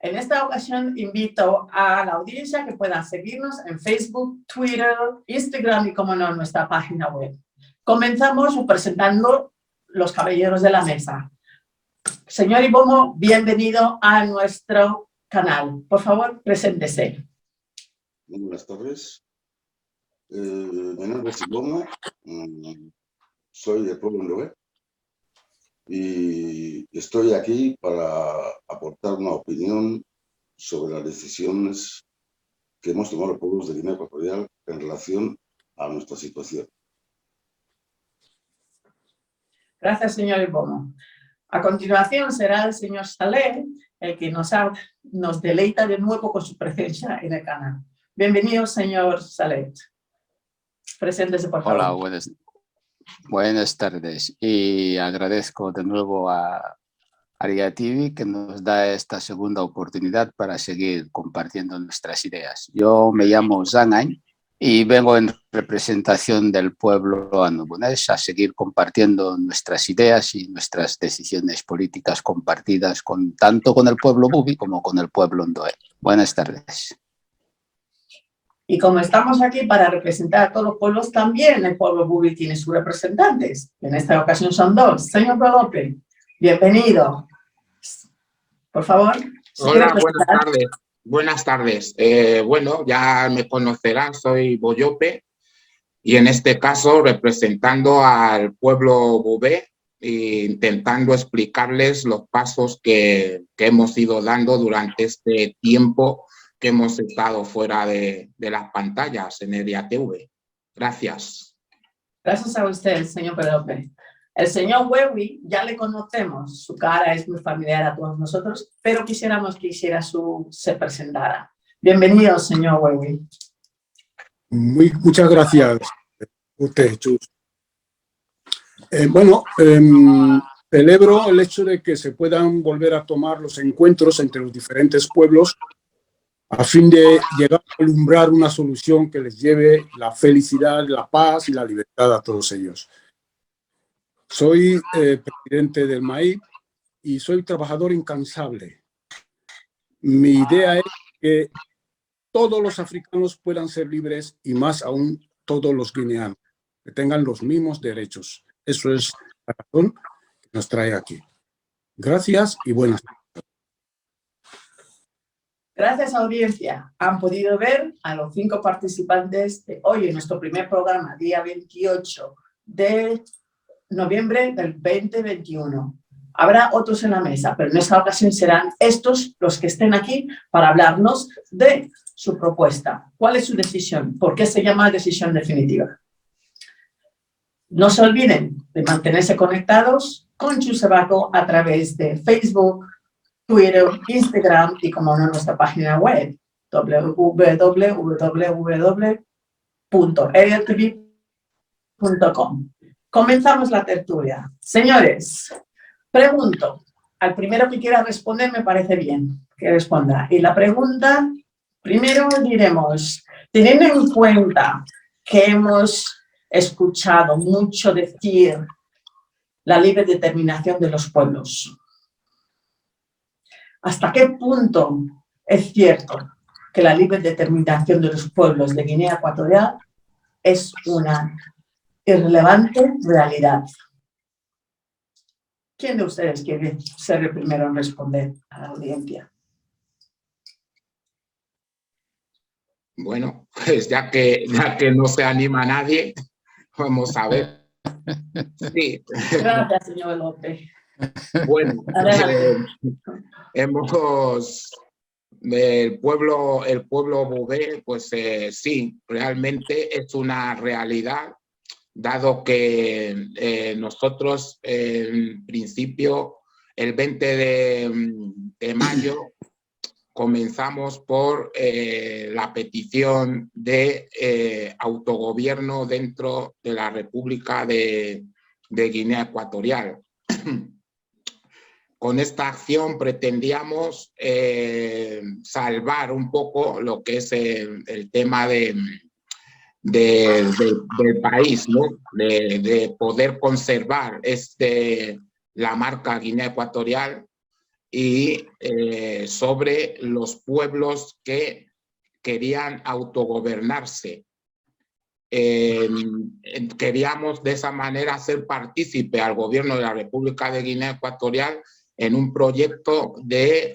En esta ocasión invito a la audiencia que puedan seguirnos en Facebook, Twitter, Instagram y, como no, en nuestra página web. Comenzamos presentando los caballeros de la mesa. Señor Ibomo, bienvenido a nuestro canal. Por favor, preséntese. Muy buenas tardes. Mi nombre es Ibomo, soy del pueblo Ndové y estoy aquí para aportar una opinión sobre las decisiones que hemos tomado los pueblos de Guinea Ecuatorial en relación a nuestra situación. Gracias, señor Ibomo. A continuación será el señor Saleh el que nos deleita de nuevo con su presencia en el canal. Bienvenido, señor Saleh. Preséntese, por favor. Hola, buenas tardes. Y agradezco de nuevo a Aria TV que nos da esta segunda oportunidad para seguir compartiendo nuestras ideas. Yo me llamo Zhang Anh y vengo en representación del pueblo annobonés a seguir compartiendo nuestras ideas y nuestras decisiones políticas compartidas tanto con el pueblo Bubi como con el pueblo Ndové. Buenas tardes. Y como estamos aquí para representar a todos los pueblos, también el pueblo Bubi tiene sus representantes. En esta ocasión son dos. Señor López, bienvenido. Por favor. Hola, buenas tardes. Buenas tardes. Bueno, ya me conocerán, soy Boyope y en este caso representando al pueblo Bubé e intentando explicarles los pasos que hemos ido dando durante este tiempo que hemos estado fuera de las pantallas en Aria TV. Gracias. Gracias a usted, señor López. El señor Wewi ya le conocemos, su cara es muy familiar a todos nosotros, pero quisiéramos que se presentara. Bienvenido, señor Wewi. Muchas gracias, usted, Chus. Celebro el hecho de que se puedan volver a tomar los encuentros entre los diferentes pueblos a fin de llegar a alumbrar una solución que les lleve la felicidad, la paz y la libertad a todos ellos. Soy presidente del MAI y soy trabajador incansable. Mi idea es que todos los africanos puedan ser libres y más aún todos los guineanos, que tengan los mismos derechos. Eso es la razón que nos trae aquí. Gracias y buenas tardes. Gracias, audiencia. Han podido ver a los 5 participantes de hoy en nuestro primer programa, día 28 de noviembre del 2021. Habrá otros en la mesa, pero en esta ocasión serán estos los que estén aquí para hablarnos de su propuesta. ¿Cuál es su decisión? ¿Por qué se llama decisión definitiva? No se olviden de mantenerse conectados con Chusebaco a través de Facebook, Twitter, Instagram y, como no, nuestra página web www.ariatv.com. Comenzamos la tertulia. Señores, pregunto, al primero que quiera responder me parece bien que responda. Y la pregunta, primero diremos, teniendo en cuenta que hemos escuchado mucho decir la libre determinación de los pueblos, ¿hasta qué punto es cierto que la libre determinación de los pueblos de Guinea Ecuatorial es una irrelevante realidad? ¿Quién de ustedes quiere ser el primero en responder a la audiencia? Bueno, pues ya que no se anima nadie, vamos a ver. Sí. Gracias, señor López. Bueno, el pueblo Bubé, pues sí, realmente es una realidad, dado que nosotros en principio el 20 de mayo comenzamos por la petición de autogobierno dentro de la República de Guinea Ecuatorial. Con esta acción pretendíamos salvar un poco lo que es el tema del país, ¿no? De poder conservar la marca Guinea Ecuatorial y sobre los pueblos que querían autogobernarse. Queríamos de esa manera hacer partícipe al gobierno de la República de Guinea Ecuatorial en un proyecto de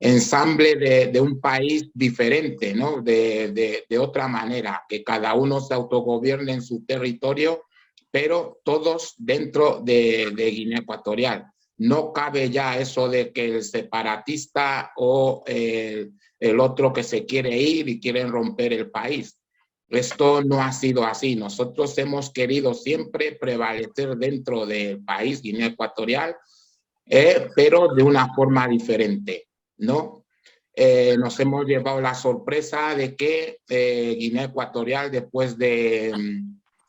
ensamble de un país diferente, ¿no? de otra manera, que cada uno se autogobierne en su territorio, pero todos dentro de Guinea Ecuatorial. No cabe ya eso de que el separatista o el otro que se quiere ir y quieren romper el país. Esto no ha sido así. Nosotros hemos querido siempre prevalecer dentro del país Guinea Ecuatorial, pero de una forma diferente, ¿no? Nos hemos llevado la sorpresa de que Guinea Ecuatorial, después de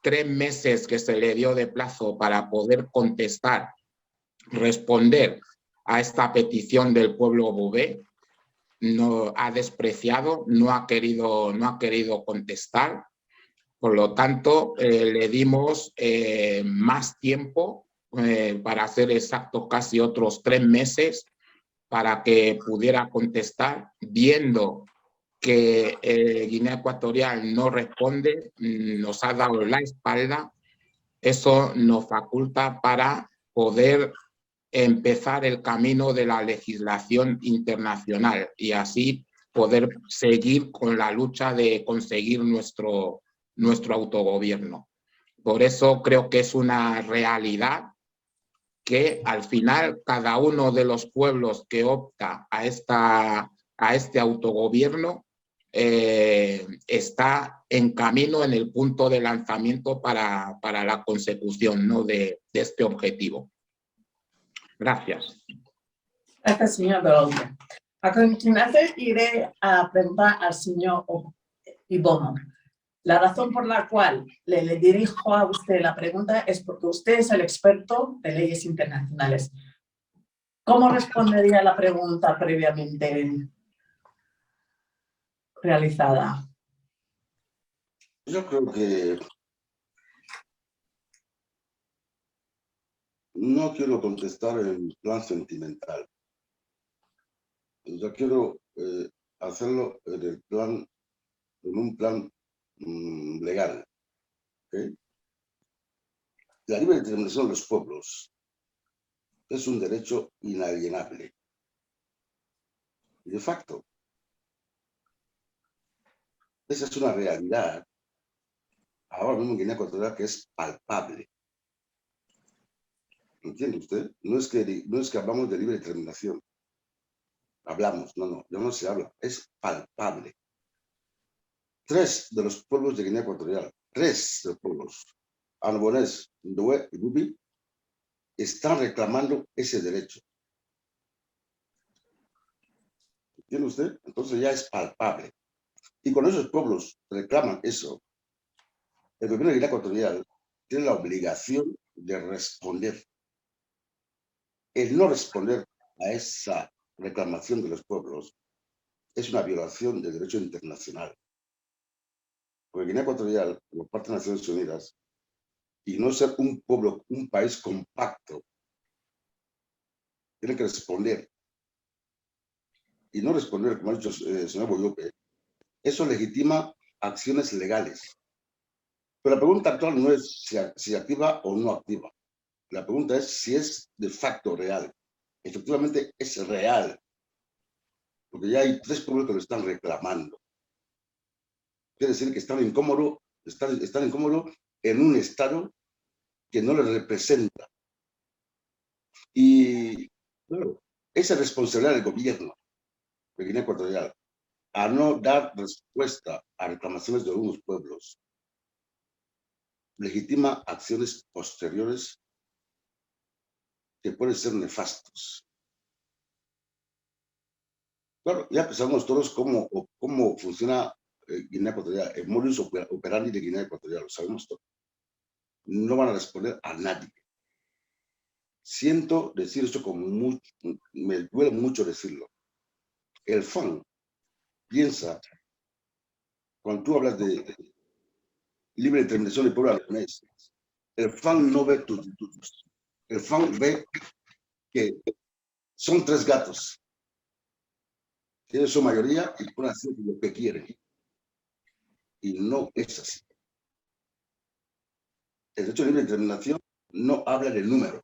3 meses que se le dio de plazo para poder contestar, responder a esta petición del pueblo bobé, no ha despreciado, no ha querido contestar. Por lo tanto, le dimos más tiempo, para ser exacto, casi otros 3 meses, para que pudiera contestar, viendo que Guinea Ecuatorial no responde, nos ha dado la espalda. Eso nos faculta para poder empezar el camino de la legislación internacional y así poder seguir con la lucha de conseguir nuestro autogobierno. Por eso creo que es una realidad que al final cada uno de los pueblos que opta a este autogobierno está en camino, en el punto de lanzamiento para la consecución, ¿no? de este objetivo. Gracias. Gracias, señor Belonte. A continuación iré a preguntar al señor Ibono. La razón por la cual le dirijo a usted la pregunta es porque usted es el experto de leyes internacionales. ¿Cómo respondería a la pregunta previamente realizada? Yo creo que no quiero contestar en plan sentimental. Yo quiero hacerlo en un plan legal. ¿Okay? La libre determinación de los pueblos es un derecho inalienable. Y de facto, esa es una realidad ahora mismo en Guinea Ecuatorial que es palpable. ¿Entiende usted? No es que hablamos de libre determinación. Hablamos, no, ya no se habla, es palpable. 3 de los pueblos de Guinea Ecuatorial, 3 de los pueblos, Ambonés, Ndoé y Bubi, están reclamando ese derecho. ¿Entiende usted? Entonces ya es palpable. Y cuando esos pueblos reclaman eso, el gobierno de Guinea Ecuatorial tiene la obligación de responder. El no responder a esa reclamación de los pueblos es una violación del derecho internacional. Porque Guinea Ecuatorial, por parte de Naciones Unidas, y no ser un pueblo, un país compacto, tiene que responder. Y no responder, como ha dicho el señor Boyope, eso legitima acciones legales. Pero la pregunta actual no es si activa o no activa. La pregunta es si es de facto real. Efectivamente es real. Porque ya hay 3 pueblos que lo están reclamando. Quiere decir que están incómodos en un estado que no les representa. Y claro, esa responsabilidad del gobierno de Guinea Ecuatorial a no dar respuesta a reclamaciones de algunos pueblos legitima acciones posteriores que pueden ser nefastos. Claro, ya pensamos todos cómo funciona Guinea Ecuatorial, el modus operandi de Guinea Ecuatorial, lo sabemos todos. No van a responder a nadie. Siento decir esto me duele mucho decirlo. El FAN piensa, cuando tú hablas de libre determinación del pueblo albanés, el FAN no ve tus el FAN ve que son 3 gatos. Tienen su mayoría y pueden hacer lo que quieren. Y no es así. El derecho a libre determinación no habla de números,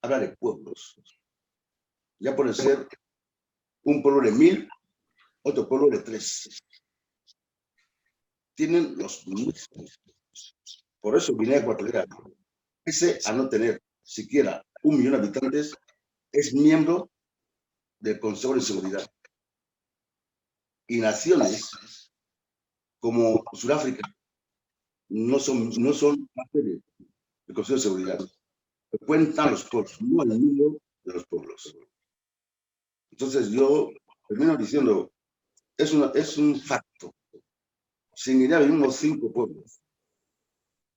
habla de pueblos. Ya puede ser un pueblo de 1000, otro pueblo de 3. Tienen los mismos. Por eso Guinea Ecuatorial, pese a no tener siquiera 1 millón de habitantes, es miembro del Consejo de Seguridad. Y naciones como Sudáfrica no son parte del Consejo de Seguridad. Cuentan los pueblos, no el número de los pueblos. Entonces yo termino diciendo, es un facto. Si en Guinea vivimos 5 pueblos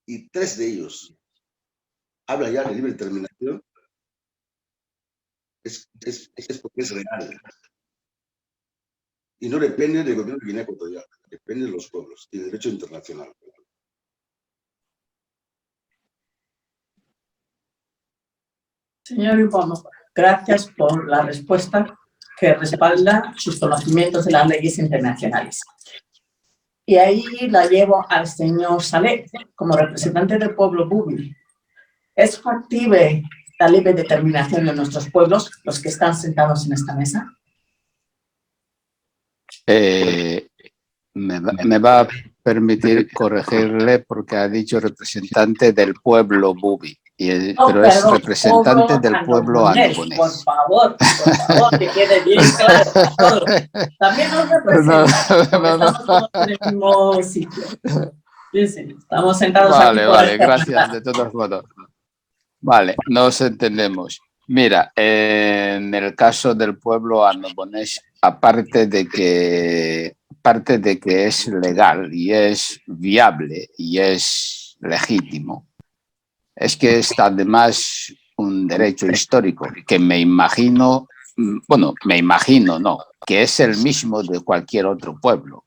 y 3 de ellos hablan ya de libre determinación, es porque es real. Y no depende del gobierno de Guinea Ecuatorial, depende de los pueblos y del derecho internacional. Señor Ibono, gracias por la respuesta que respalda sus conocimientos de las leyes internacionales. Y ahí la llevo al señor Saleh, como representante del pueblo Bubi. ¿Es factible la libre determinación de nuestros pueblos, los que están sentados en esta mesa? Me va a permitir corregirle porque ha dicho representante del pueblo Bubi, pero es representante del pueblo andonés. Por favor, que quede bien claro. También nos representa, estamos todos en el mismo sitio. Sí, estamos sentados aquí. Vale, gracias de todos modos. Vale, nos entendemos. Mira, en el caso del pueblo andonés, aparte de que es legal y es viable y es legítimo, es que es además un derecho histórico que me imagino, que es el mismo de cualquier otro pueblo.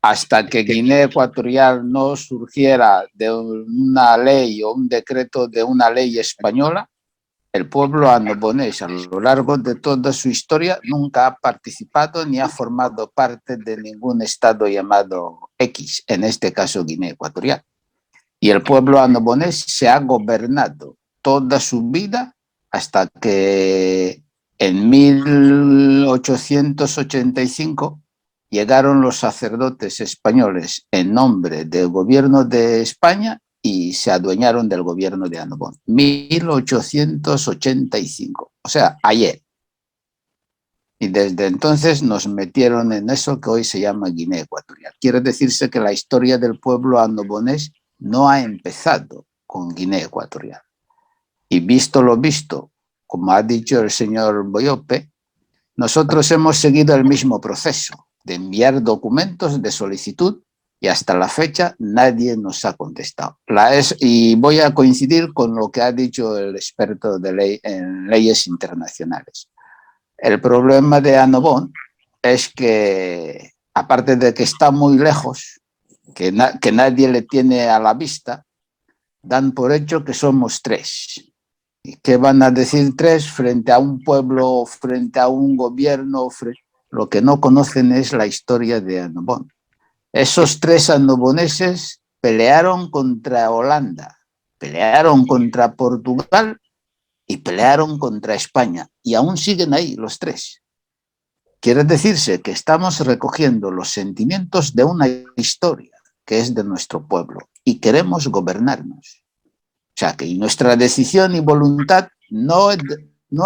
Hasta que Guinea Ecuatorial no surgiera de una ley o un decreto de una ley española, el pueblo andonés a lo largo de toda su historia nunca ha participado ni ha formado parte de ningún estado llamado X, en este caso Guinea Ecuatorial. Y el pueblo andonés se ha gobernado toda su vida hasta que en 1885 llegaron los sacerdotes españoles en nombre del gobierno de España y se adueñaron del gobierno de Andobón. 1885, o sea, ayer. Y desde entonces nos metieron en eso que hoy se llama Guinea Ecuatorial. Quiere decirse que la historia del pueblo andobonés no ha empezado con Guinea Ecuatorial. Y visto lo visto, como ha dicho el señor Boyope, nosotros hemos seguido el mismo proceso de enviar documentos de solicitud y hasta la fecha nadie nos ha contestado. Y voy a coincidir con lo que ha dicho el experto en leyes internacionales. El problema de Andobón es que, aparte de que está muy lejos, que nadie le tiene a la vista, dan por hecho que somos 3. ¿Y qué van a decir 3 frente a un pueblo, frente a un gobierno? Lo que no conocen es la historia de Andobón. Esos 3 andoboneses pelearon contra Holanda, pelearon contra Portugal y pelearon contra España. Y aún siguen ahí los 3. Quiere decirse que estamos recogiendo los sentimientos de una historia que es de nuestro pueblo y queremos gobernarnos. O sea que nuestra decisión y voluntad no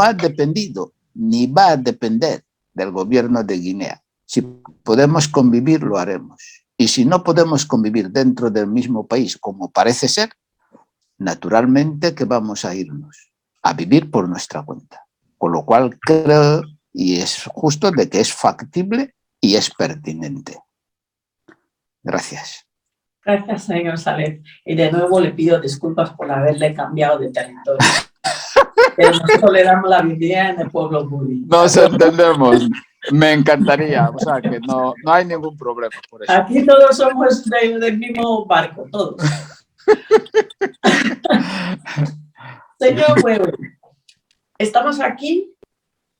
ha dependido ni va a depender del gobierno de Guinea. Si podemos convivir, lo haremos. Y si no podemos convivir dentro del mismo país, como parece ser, naturalmente que vamos a irnos a vivir por nuestra cuenta. Con lo cual creo, y es justo, de que es factible y es pertinente. Gracias. Gracias, señor Saleh. Y de nuevo le pido disculpas por haberle cambiado de territorio. Pero nosotros le damos la bienvenida en el pueblo Bubi. Nos entendemos. Me encantaría. O sea, que no hay ningún problema por eso. Aquí todos somos del mismo barco, todos. Señor Weber, estamos aquí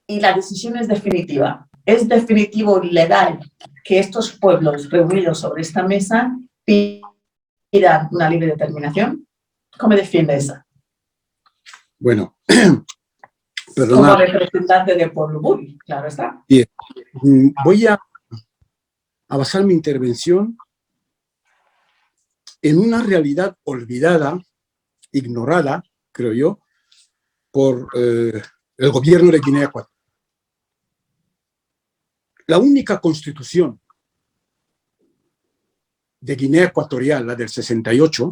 y la decisión es definitiva. ¿Es definitivo y legal que estos pueblos reunidos sobre esta mesa pidan una libre determinación? ¿Cómo defiende esa? Bueno, Como perdonad. representante del pueblo Bubi, claro está. Bien. Voy a basar mi intervención en una realidad olvidada, ignorada, creo yo, por el gobierno de Guinea Ecuatorial. La única constitución de Guinea Ecuatorial, la del 68,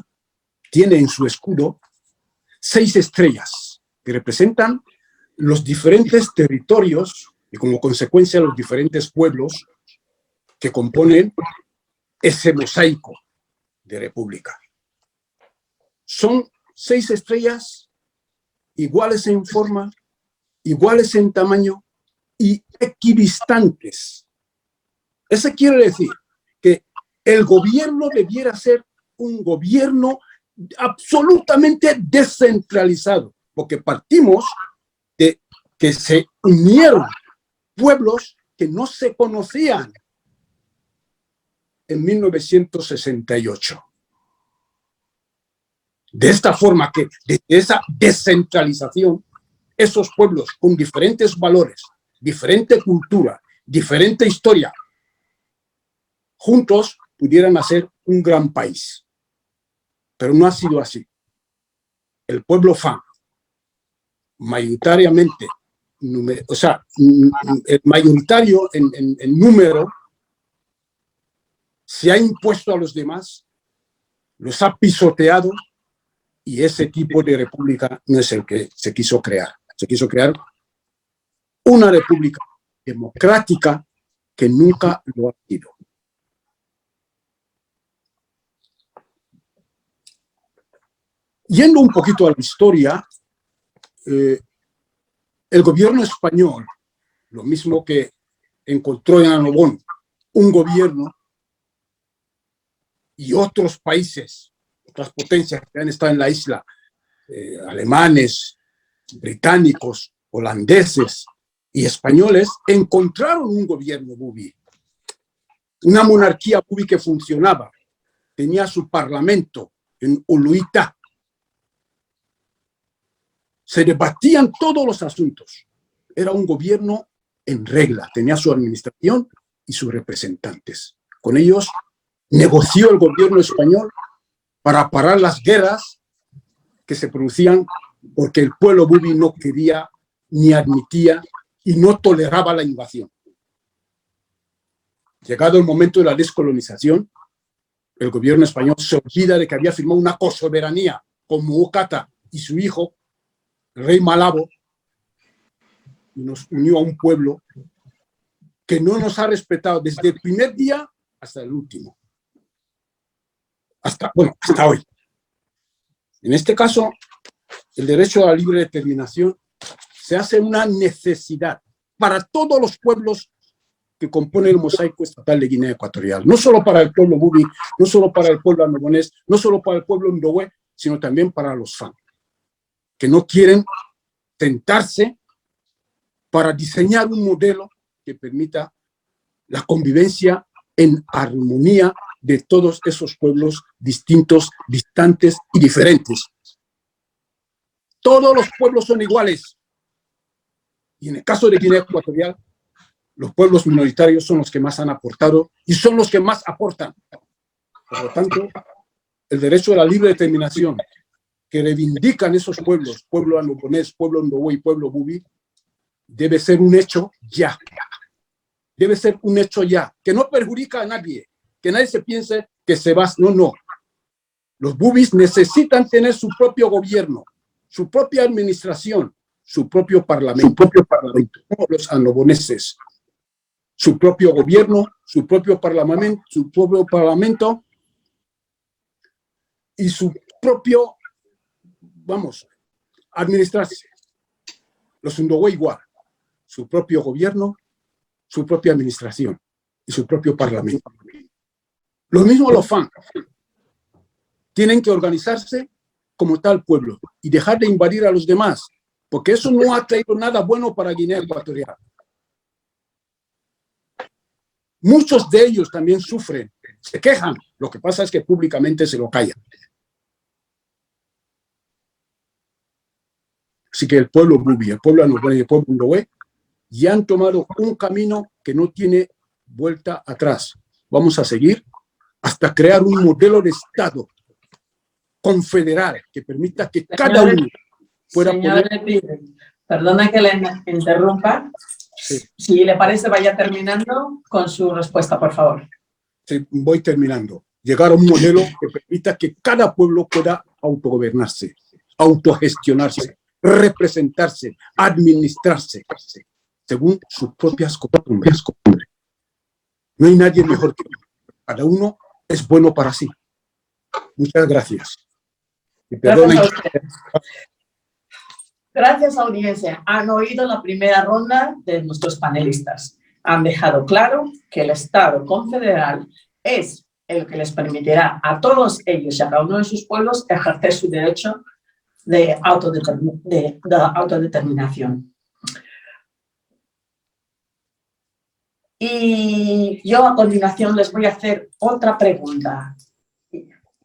tiene en su escudo 6 estrellas que representan los diferentes territorios y como consecuencia los diferentes pueblos que componen ese mosaico de república. Son 6 estrellas iguales en forma, iguales en tamaño y equidistantes. Eso quiere decir que el gobierno debiera ser un gobierno absolutamente descentralizado, porque partimos de que se unieron pueblos que no se conocían en 1968. De esta forma que de esa descentralización, esos pueblos con diferentes valores, diferente cultura, diferente historia, juntos pudieran hacer un gran país. Pero no ha sido así. El pueblo Fang, mayoritariamente, o sea, mayoritario en número, se ha impuesto a los demás, los ha pisoteado, y ese tipo de república no es el que se quiso crear. Se quiso crear una república democrática que nunca lo ha sido. Yendo un poquito a la historia, el gobierno español, lo mismo que encontró en Annobón un gobierno, y otros países, otras potencias que han estado en la isla, alemanes, británicos, holandeses y españoles, encontraron un gobierno Bubi, una monarquía Bubi que funcionaba, tenía su parlamento en Uluita, se debatían todos los asuntos, era un gobierno en regla, tenía su administración y sus representantes. Con ellos negoció el gobierno español para parar las guerras que se producían porque el pueblo Bubi no quería ni admitía y no toleraba la invasión. Llegado el momento de la descolonización, el gobierno español se olvida de que había firmado una cosoberanía con Muokata y su hijo, el rey Malabo, y nos unió a un pueblo que no nos ha respetado desde el primer día hasta el último. Hasta hoy. En este caso, el derecho a la libre determinación se hace una necesidad para todos los pueblos que componen el mosaico estatal de Guinea Ecuatorial. No solo para el pueblo Bubi, no solo para el pueblo annobonés, no solo para el pueblo Ndowe, sino también para los Fang, que no quieren sentarse para diseñar un modelo que permita la convivencia en armonía de todos esos pueblos distintos, distantes y diferentes. Todos los pueblos son iguales. Y en el caso de Guinea Ecuatorial, los pueblos minoritarios son los que más han aportado y son los que más aportan. Por lo tanto, el derecho a la libre determinación que reivindican esos pueblos, pueblo annobonés, pueblo Ndowe y pueblo Bubi, debe ser un hecho ya. Debe ser un hecho ya, que no perjudica a nadie, que nadie se piense que se va. No, no. Los Bubis necesitan tener su propio gobierno, su propia administración, su propio parlamento, como los annoboneses. Su propio gobierno, su propio parlamento y su propio, administrarse. Los Ndowe igual, su propio gobierno, su propia administración y su propio parlamento. Lo mismo los Fang. Tienen que organizarse como tal pueblo y dejar de invadir a los demás, porque eso no ha traído nada bueno para Guinea Ecuatorial. Muchos de ellos también sufren, se quejan, lo que pasa es que públicamente se lo callan. Así que el pueblo Bubi, el pueblo Anoboné y el pueblo Ndowe ya han tomado un camino que no tiene vuelta atrás. Vamos a seguir hasta crear un modelo de Estado confederal que permita que cada uno pueda Señor poner... Perdona que le interrumpa. Sí. Si le parece, vaya terminando con su respuesta, por favor. Sí, voy terminando. Llegar a un modelo que permita que cada pueblo pueda autogobernarse, autogestionarse, representarse, administrarse, según sus propias costumbres. No hay nadie mejor que uno. Cada uno es bueno para sí. Muchas gracias. Y perdonen. Gracias, audiencia. Han oído la primera ronda de nuestros panelistas. Han dejado claro que el Estado confederal es el que les permitirá a todos ellos y a cada uno de sus pueblos ejercer su derecho de autodeterminación. Y yo a continuación les voy a hacer otra pregunta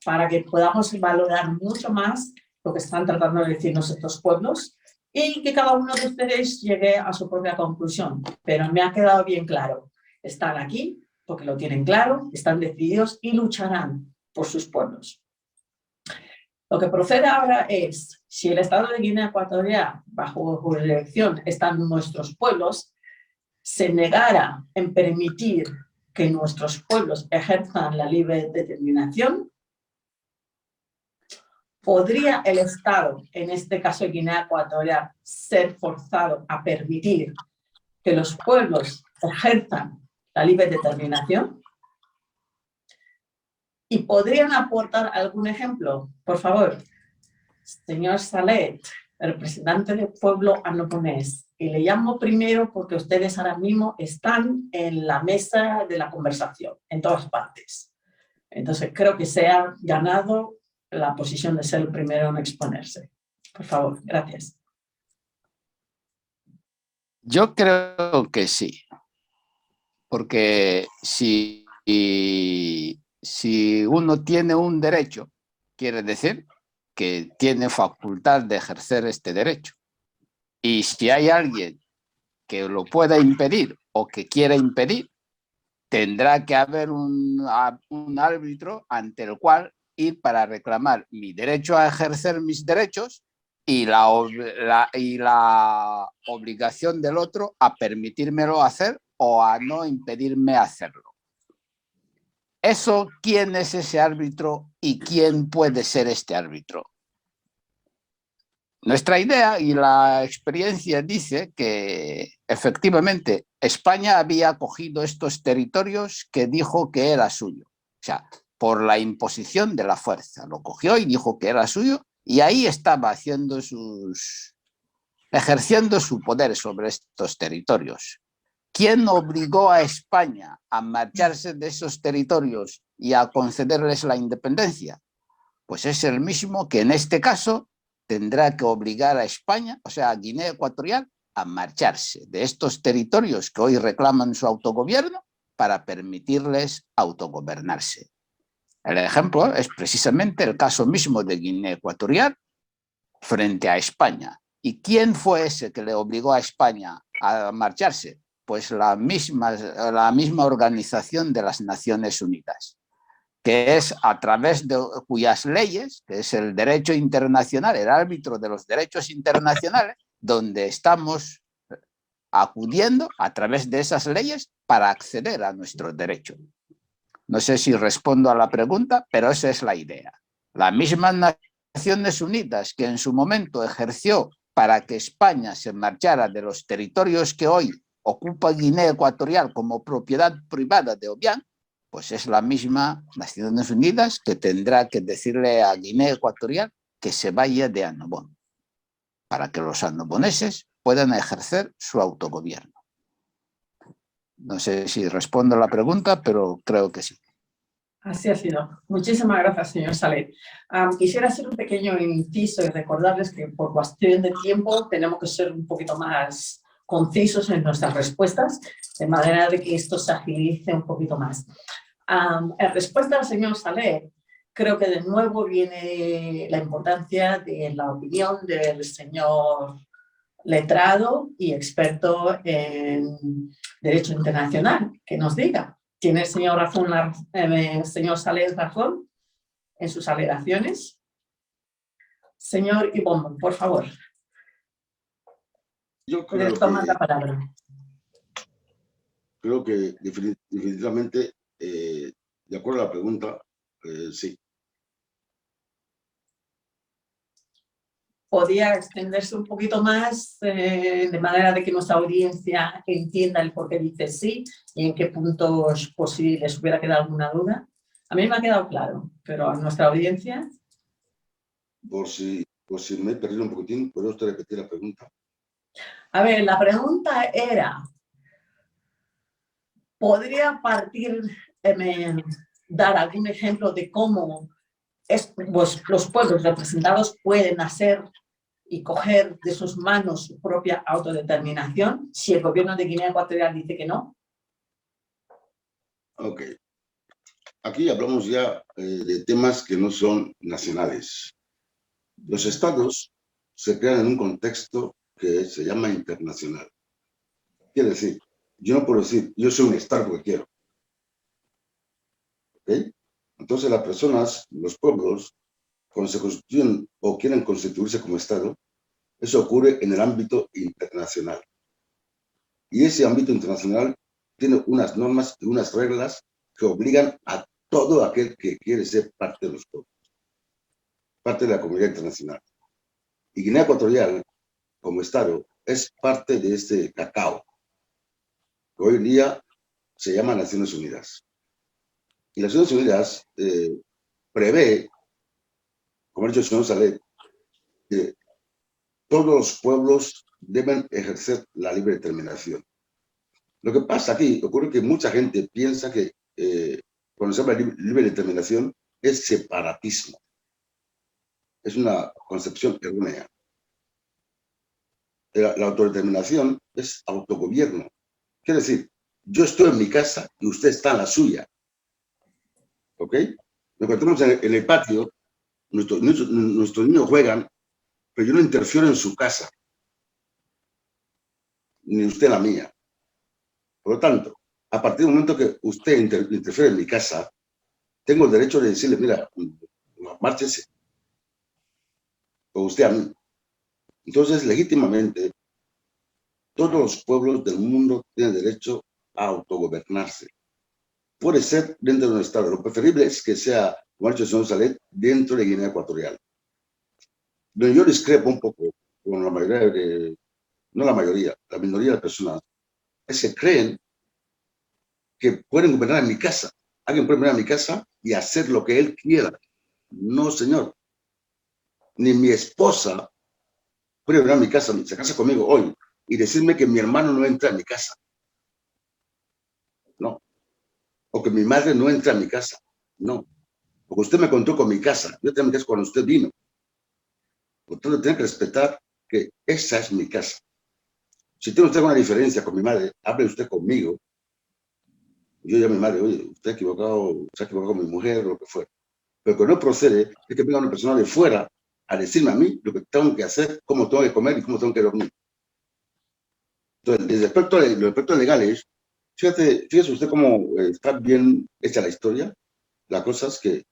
para que podamos valorar mucho más lo que están tratando de decirnos estos pueblos y que cada uno de ustedes llegue a su propia conclusión. Pero me ha quedado bien claro, están aquí porque lo tienen claro, están decididos y lucharán por sus pueblos. Lo que procede ahora es, si el Estado de Guinea Ecuatorial, bajo jurisdicción, están nuestros pueblos, se negara en permitir que nuestros pueblos ejerzan la libre determinación, ¿podría el Estado, en este caso Guinea Ecuatorial, ser forzado a permitir que los pueblos ejerzan la libre determinación? ¿Y podrían aportar algún ejemplo? Por favor, señor Salet, el representante del pueblo anoponés. Y le llamo primero porque ustedes ahora mismo están en la mesa de la conversación, en todas partes. Entonces creo que se ha ganado la posición de ser el primero en exponerse. Por favor, gracias. Yo creo que sí, porque si uno tiene un derecho, quiere decir que tiene facultad de ejercer este derecho. Y si hay alguien que lo pueda impedir o que quiera impedir, tendrá que haber un árbitro ante el cual ir para reclamar mi derecho a ejercer mis derechos y la obligación del otro a permitírmelo hacer o a no impedirme hacerlo. Eso, ¿quién es ese árbitro y quién puede ser este árbitro? Nuestra idea y la experiencia dice que efectivamente España había cogido estos territorios que dijo que era suyo. O sea, por la imposición de la fuerza. Lo cogió y dijo que era suyo y ahí estaba ejerciendo su poder sobre estos territorios. ¿Quién obligó a España a marcharse de esos territorios y a concederles la independencia? Pues es el mismo que en este caso tendrá que obligar a España, o sea, a Guinea Ecuatorial, a marcharse de estos territorios que hoy reclaman su autogobierno para permitirles autogobernarse. El ejemplo es precisamente el caso mismo de Guinea Ecuatorial frente a España. ¿Y quién fue ese que le obligó a España a marcharse? Pues la misma Organización de las Naciones Unidas, que es a través de cuyas leyes, que es el derecho internacional, el árbitro de los derechos internacionales, donde estamos acudiendo a través de esas leyes para acceder a nuestros derechos. No sé si respondo a la pregunta, pero esa es la idea. La misma Naciones Unidas que en su momento ejerció para que España se marchara de los territorios que hoy ocupa Guinea Ecuatorial como propiedad privada de Obiang, pues es la misma Naciones Unidas que tendrá que decirle a Guinea Ecuatorial que se vaya de Annobón, para que los annoboneses puedan ejercer su autogobierno. No sé si respondo a la pregunta, pero creo que sí. Así ha sido. Muchísimas gracias, señor Salet. Quisiera hacer un pequeño inciso y recordarles que por cuestión de tiempo tenemos que ser un poquito más concisos en nuestras respuestas, de manera de que esto se agilice un poquito más. En respuesta al señor Salet, creo que de nuevo viene la importancia de la opinión del señor letrado y experto en Derecho Internacional, que nos diga. ¿Tiene el señor Salet razón en sus alegaciones? Señor Ibón, por favor. Yo creo Toma la palabra. Creo que definitivamente, de acuerdo a la pregunta, sí. ¿Podría extenderse un poquito más de manera de que nuestra audiencia entienda el por qué dice sí y en qué puntos, por si les hubiera quedado alguna duda? A mí me ha quedado claro, pero a nuestra audiencia... Por si me he perdido un poquitín, ¿puede usted repetir la pregunta? A ver, la pregunta era, ¿podría dar algún ejemplo de cómo los pueblos representados pueden hacer y coger de sus manos su propia autodeterminación si el gobierno de Guinea Ecuatorial dice que no? Ok. Aquí hablamos ya de temas que no son nacionales. Los estados se crean en un contexto que se llama internacional. Quiere decir, yo no puedo decir, yo soy un estado porque quiero. ¿Ok? Entonces las personas, los pueblos, cuando se constituyen o quieren constituirse como estado, eso ocurre en el ámbito internacional. Y ese ámbito internacional tiene unas normas y unas reglas que obligan a todo aquel que quiere ser parte de los pueblos, parte de la comunidad internacional. Y Guinea Ecuatorial, como estado, es parte de este cacao, que hoy en día se llama Naciones Unidas. Y las Naciones Unidas prevé, como ha dicho el señor Salet, que todos los pueblos deben ejercer la libre determinación. Lo que pasa aquí, ocurre que mucha gente piensa que cuando se habla de libre determinación es separatismo. Es una concepción errónea. La autodeterminación es autogobierno. Quiere decir, yo estoy en mi casa y usted está en la suya. ¿Ok? Nos encontramos en el patio, nuestros niños juegan, pero yo no interfiero en su casa, ni usted en la mía. Por lo tanto, a partir del momento que usted interfiere en mi casa, tengo el derecho de decirle, mira, márchese, o usted a mí. Entonces, legítimamente, todos los pueblos del mundo tienen derecho a autogobernarse. Puede ser dentro de un estado. Lo preferible es que sea, como ha dicho el señor Salet, dentro de Guinea Ecuatorial. Donde yo discrepo un poco con la mayoría no la mayoría, la minoría de personas, es que creen que pueden gobernar en mi casa. Alguien puede gobernar en mi casa y hacer lo que él quiera. No, señor. Ni mi esposa puede gobernar en mi casa, se casa conmigo hoy y decirme que mi hermano no entra en mi casa. No. O que mi madre no entra en mi casa. No. Porque usted me contó con mi casa. Yo tengo mi casa cuando usted vino. Por tanto, tiene que respetar que esa es mi casa. Si tiene usted una diferencia con mi madre, hable usted conmigo. Yo ya a mi madre, oye, usted se ha equivocado con mi mujer, lo que fuera. Pero que no procede es que venga una persona de fuera a decirme a mí lo que tengo que hacer, cómo tengo que comer y cómo tengo que dormir. Entonces, desde los aspectos legales, fíjese usted cómo está bien hecha la historia. La cosa es que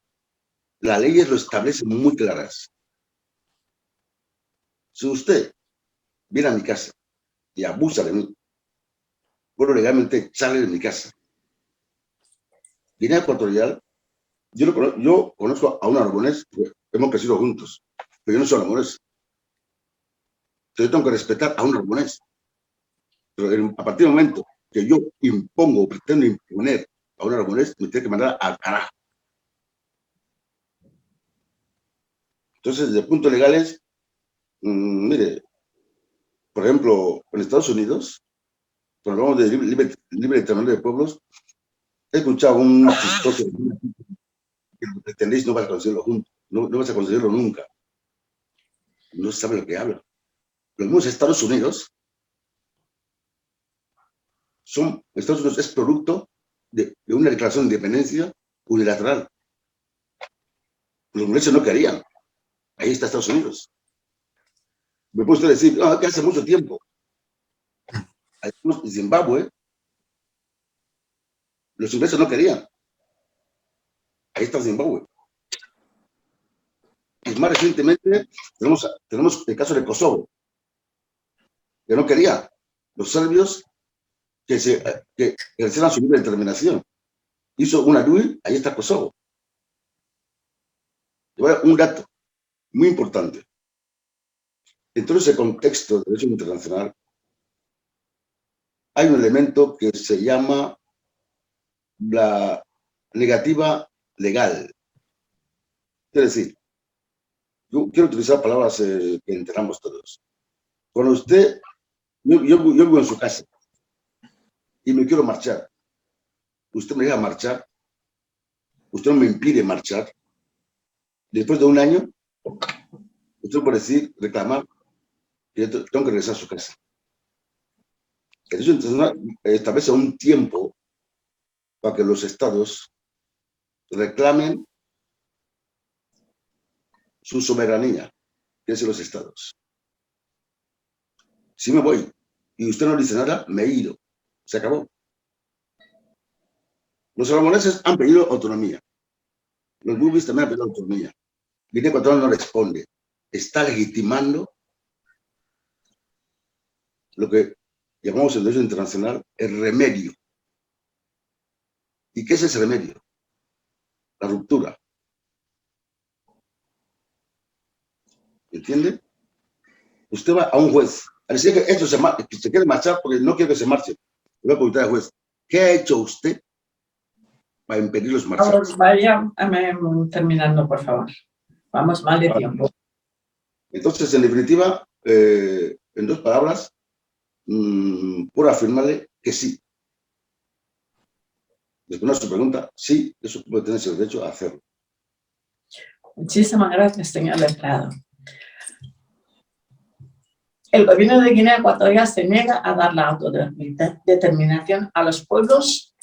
las leyes lo establecen muy claras. Si usted viene a mi casa y abusa de mí, puedo legalmente echarle de mi casa. Guinea Ecuatorial, yo conozco a un aragonés, hemos crecido juntos, pero yo no soy aragonés. Entonces yo tengo que respetar a un aragonés. Pero a partir del momento que yo impongo o pretendo imponer a un aragonés, me tiene que mandar al carajo. Entonces, desde puntos legales, mire, por ejemplo, en Estados Unidos, cuando hablamos de libre determinación de pueblos, he escuchado un chistoso que lo pretendéis no vas a conseguirlo juntos, no vas a conseguirlo nunca. No se sabe lo que habla. Los mismos Estados Unidos es producto de una declaración de independencia unilateral. Los ingleses no querían. Ahí está Estados Unidos. Me puede usted decir, que hace mucho tiempo. En Zimbabue, los ingleses no querían. Ahí está Zimbabue. Y más recientemente tenemos el caso de Kosovo, que no quería los serbios que ejercieran su libre determinación. Hizo una LUI, ahí está Kosovo. Y voy a dar un dato muy importante. En todo ese contexto de derecho internacional, hay un elemento que se llama la negativa legal. Es decir, yo quiero utilizar palabras que entendamos todos. Cuando usted, yo vivo en su casa y me quiero marchar, usted me deja marchar, usted no me impide marchar, después de un año, usted puede decir, reclamar, que yo tengo que regresar a su casa. El derecho internacional establece un tiempo para que los estados reclamen su soberanía, que es de los estados. Si me voy y usted no dice nada, me he ido. Se acabó. Los aragoneses han pedido autonomía. Los bubis también han pedido autonomía. Guinea Ecuatorial no responde. Está legitimando lo que llamamos en derecho internacional el remedio. ¿Y qué es ese remedio? La ruptura. ¿Entiende? Usted va a un juez a decir que esto se quiere marchar porque no quiere que se marche. Le va a preguntar al juez, ¿qué ha hecho usted para impedir los marchados? Vaya terminando, por favor. Vamos mal de tiempo. Entonces, en definitiva, en dos palabras, por afirmarle que sí. Después de su pregunta, sí, eso puede tener el derecho a hacerlo. Muchísimas gracias, señor letrado. El gobierno de Guinea Ecuatorial se niega a dar la autodeterminación a los pueblos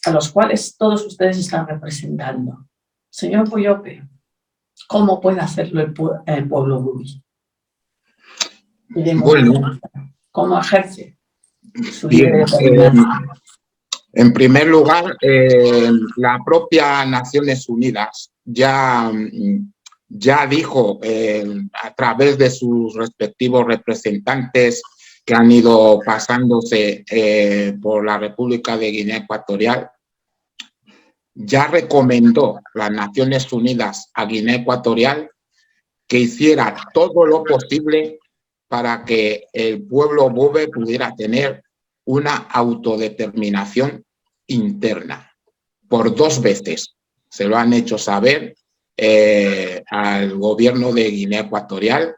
a los cuales todos ustedes están representando. Señor Buyope, ¿cómo puede hacerlo el pueblo bubi? Bueno, ¿cómo ejerce su bien, determinación? en primer lugar, la propia Naciones Unidas ya dijo a través de sus respectivos representantes que han ido pasándose por la República de Guinea Ecuatorial, ya recomendó las Naciones Unidas a Guinea Ecuatorial que hiciera todo lo posible para que el pueblo bobe pudiera tener una autodeterminación interna. Por 2 veces se lo han hecho saber al gobierno de Guinea Ecuatorial,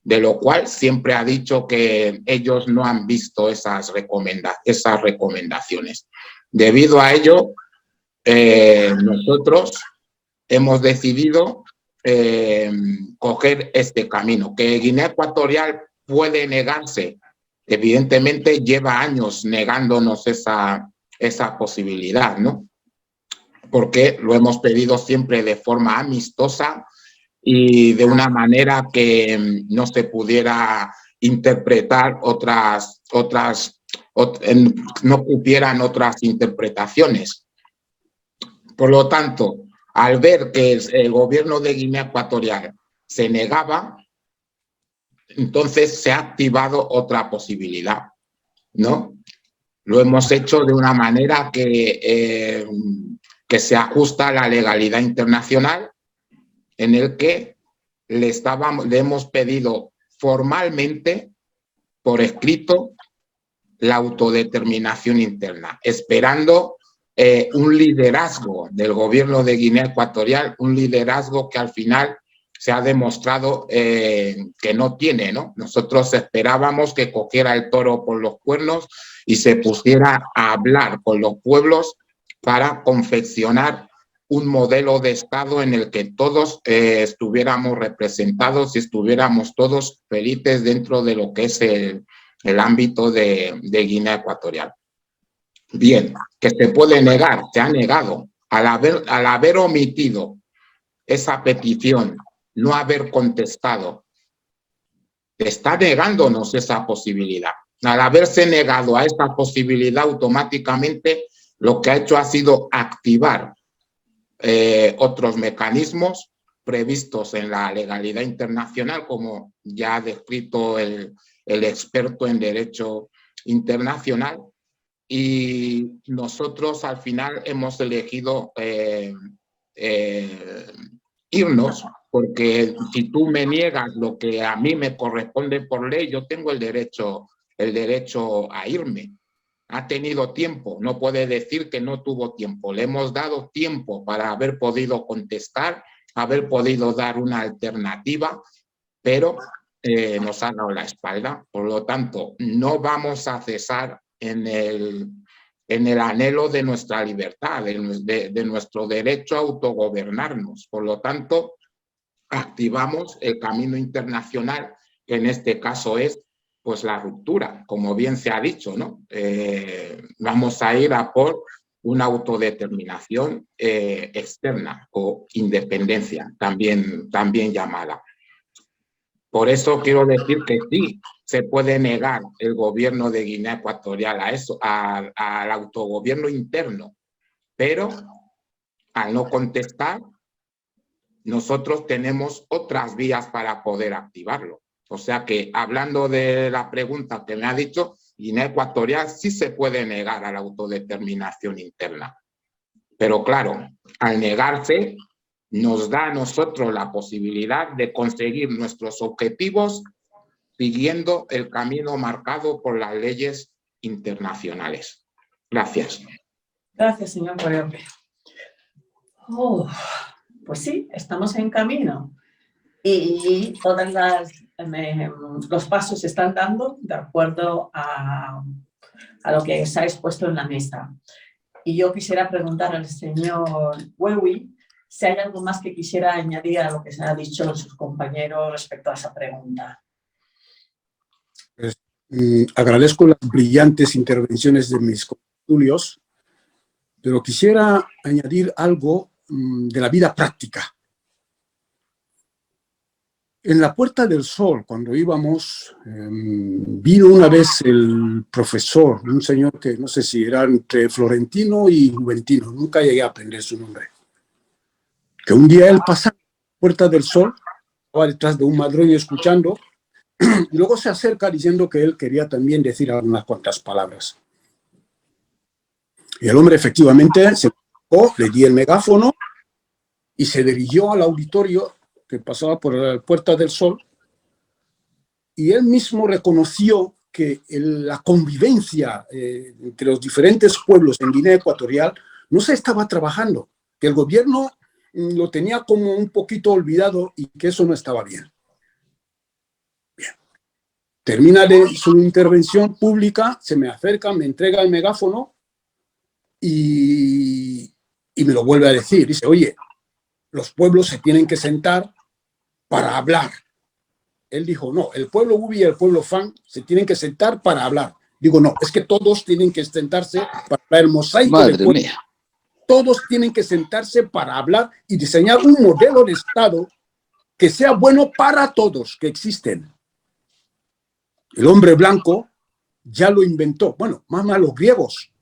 de lo cual siempre ha dicho que ellos no han visto esas recomendaciones. Debido a ello, nosotros hemos decidido coger este camino, que Guinea Ecuatorial puede negarse. Evidentemente lleva años negándonos esa posibilidad, ¿no? Porque lo hemos pedido siempre de forma amistosa y de una manera que no se pudiera interpretar no hubieran otras interpretaciones. Por lo tanto, al ver que el gobierno de Guinea Ecuatorial se negaba, entonces se ha activado otra posibilidad, ¿no? Lo hemos hecho de una manera que se ajusta a la legalidad internacional, en el que le hemos pedido formalmente, por escrito, la autodeterminación interna, esperando un liderazgo del gobierno de Guinea Ecuatorial, un liderazgo que al final se ha demostrado que no tiene, ¿no? Nosotros esperábamos que cogiera el toro por los cuernos y se pusiera a hablar con los pueblos para confeccionar un modelo de Estado en el que todos estuviéramos representados y estuviéramos todos felices dentro de lo que es el ámbito de Guinea Ecuatorial. Bien, que se puede negar, se ha negado, al haber omitido esa petición, no haber contestado, está negándonos esa posibilidad. Al haberse negado a esta posibilidad, automáticamente lo que ha hecho ha sido activar otros mecanismos previstos en la legalidad internacional, como ya ha descrito el experto en derecho internacional, y nosotros al final hemos elegido irnos, porque si tú me niegas lo que a mí me corresponde por ley, yo tengo el derecho a irme. Ha tenido tiempo, no puede decir que no tuvo tiempo. Le hemos dado tiempo para haber podido contestar, haber podido dar una alternativa, pero nos ha dado la espalda. Por lo tanto, no vamos a cesar en el anhelo de nuestra libertad, de nuestro derecho a autogobernarnos. Por lo tanto, activamos el camino internacional, que en este caso es pues la ruptura, como bien se ha dicho, ¿no? Vamos a ir a por una autodeterminación externa o independencia, también llamada. Por eso quiero decir que sí, se puede negar el gobierno de Guinea Ecuatorial a eso, al autogobierno interno, pero al no contestar, nosotros tenemos otras vías para poder activarlo. O sea que, hablando de la pregunta que me ha dicho, Guinea Ecuatorial sí se puede negar a la autodeterminación interna. Pero claro, al negarse, nos da a nosotros la posibilidad de conseguir nuestros objetivos siguiendo el camino marcado por las leyes internacionales. Gracias. Gracias, señor Boyope. Pues sí, estamos en camino. Y todos los pasos se están dando de acuerdo a lo que se ha expuesto en la mesa. Y yo quisiera preguntar al señor Wewi si hay algo más que quisiera añadir a lo que se ha dicho sus compañeros respecto a esa pregunta. Pues, agradezco las brillantes intervenciones de mis contertulios, pero quisiera añadir algo de la vida práctica. En la Puerta del Sol, cuando íbamos, vino una vez el profesor, un señor que no sé si era entre florentino y juventino, nunca llegué a aprender su nombre, que un día él pasaba en la Puerta del Sol, estaba detrás de un madroño escuchando, y luego se acerca diciendo que él quería también decir algunas cuantas palabras. Y el hombre efectivamente se acercó, le di el megáfono y se dirigió al auditorio que pasaba por la Puerta del Sol, y él mismo reconoció que la convivencia entre los diferentes pueblos en Guinea Ecuatorial no se estaba trabajando, que el gobierno lo tenía como un poquito olvidado y que eso no estaba bien. Bien. Termina su intervención pública, se me acerca, me entrega el megáfono y me lo vuelve a decir. Dice, oye, los pueblos se tienen que sentar para hablar. Él dijo, no, el pueblo Ubi y el pueblo Fan se tienen que sentar para hablar. Digo, no, es que todos tienen que sentarse para el mosaico del pueblo. Mía. Todos tienen que sentarse para hablar y diseñar un modelo de Estado que sea bueno para todos, que existen. El hombre blanco ya lo inventó. Bueno, más los griegos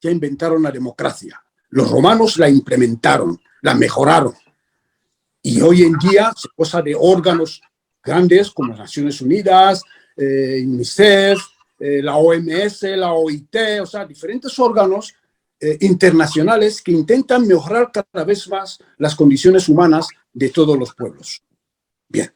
ya inventaron la democracia. Los romanos la implementaron, la mejoraron. Y hoy en día se usa de órganos grandes como las Naciones Unidas, UNICEF, la OMS, la OIT, o sea, diferentes órganos internacionales que intentan mejorar cada vez más las condiciones humanas de todos los pueblos. Bien.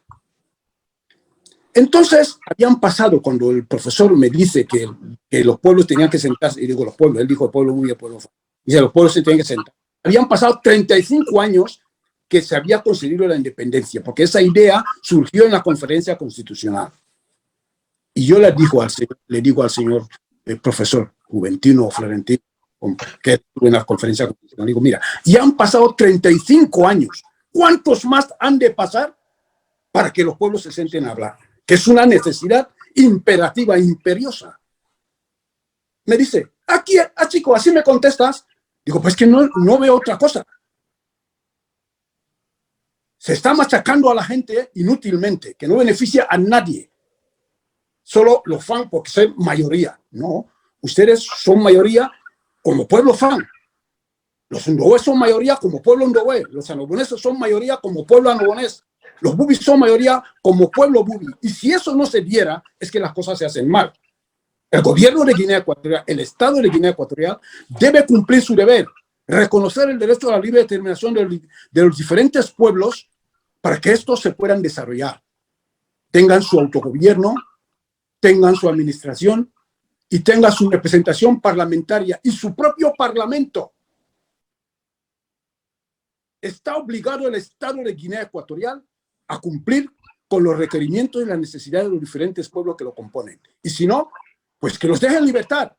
Entonces, habían pasado, cuando el profesor me dice que los pueblos tenían que sentarse, y digo los pueblos, él dijo el pueblo muy, el pueblo. Dice, los pueblos se tenían que sentar. Habían pasado 35 años que se había conseguido la independencia, porque esa idea surgió en la conferencia constitucional. Y yo le digo al señor profesor juventino o florentino que estuve en la conferencia constitucional. Digo, mira, ya han pasado 35 años. ¿Cuántos más han de pasar para que los pueblos se sienten a hablar? Que es una necesidad imperativa, imperiosa. Me dice, chico, así me contestas. Digo, pues que no veo otra cosa. Se está machacando a la gente inútilmente, que no beneficia a nadie. Solo los FAN porque son mayoría. No, ustedes son mayoría como pueblo FAN. Los ndowés son mayoría como pueblo ndowé. Los anoboneses son mayoría como pueblo anobonés. Los bubis son mayoría como pueblo bubi. Y si eso no se diera, es que las cosas se hacen mal. El gobierno de Guinea Ecuatorial, el Estado de Guinea Ecuatorial, debe cumplir su deber, reconocer el derecho a la libre determinación de los diferentes pueblos para que estos se puedan desarrollar, tengan su autogobierno, tengan su administración y tengan su representación parlamentaria y su propio parlamento. Está obligado el Estado de Guinea Ecuatorial a cumplir con los requerimientos y las necesidades de los diferentes pueblos que lo componen. Y si no, pues que los dejen en libertad.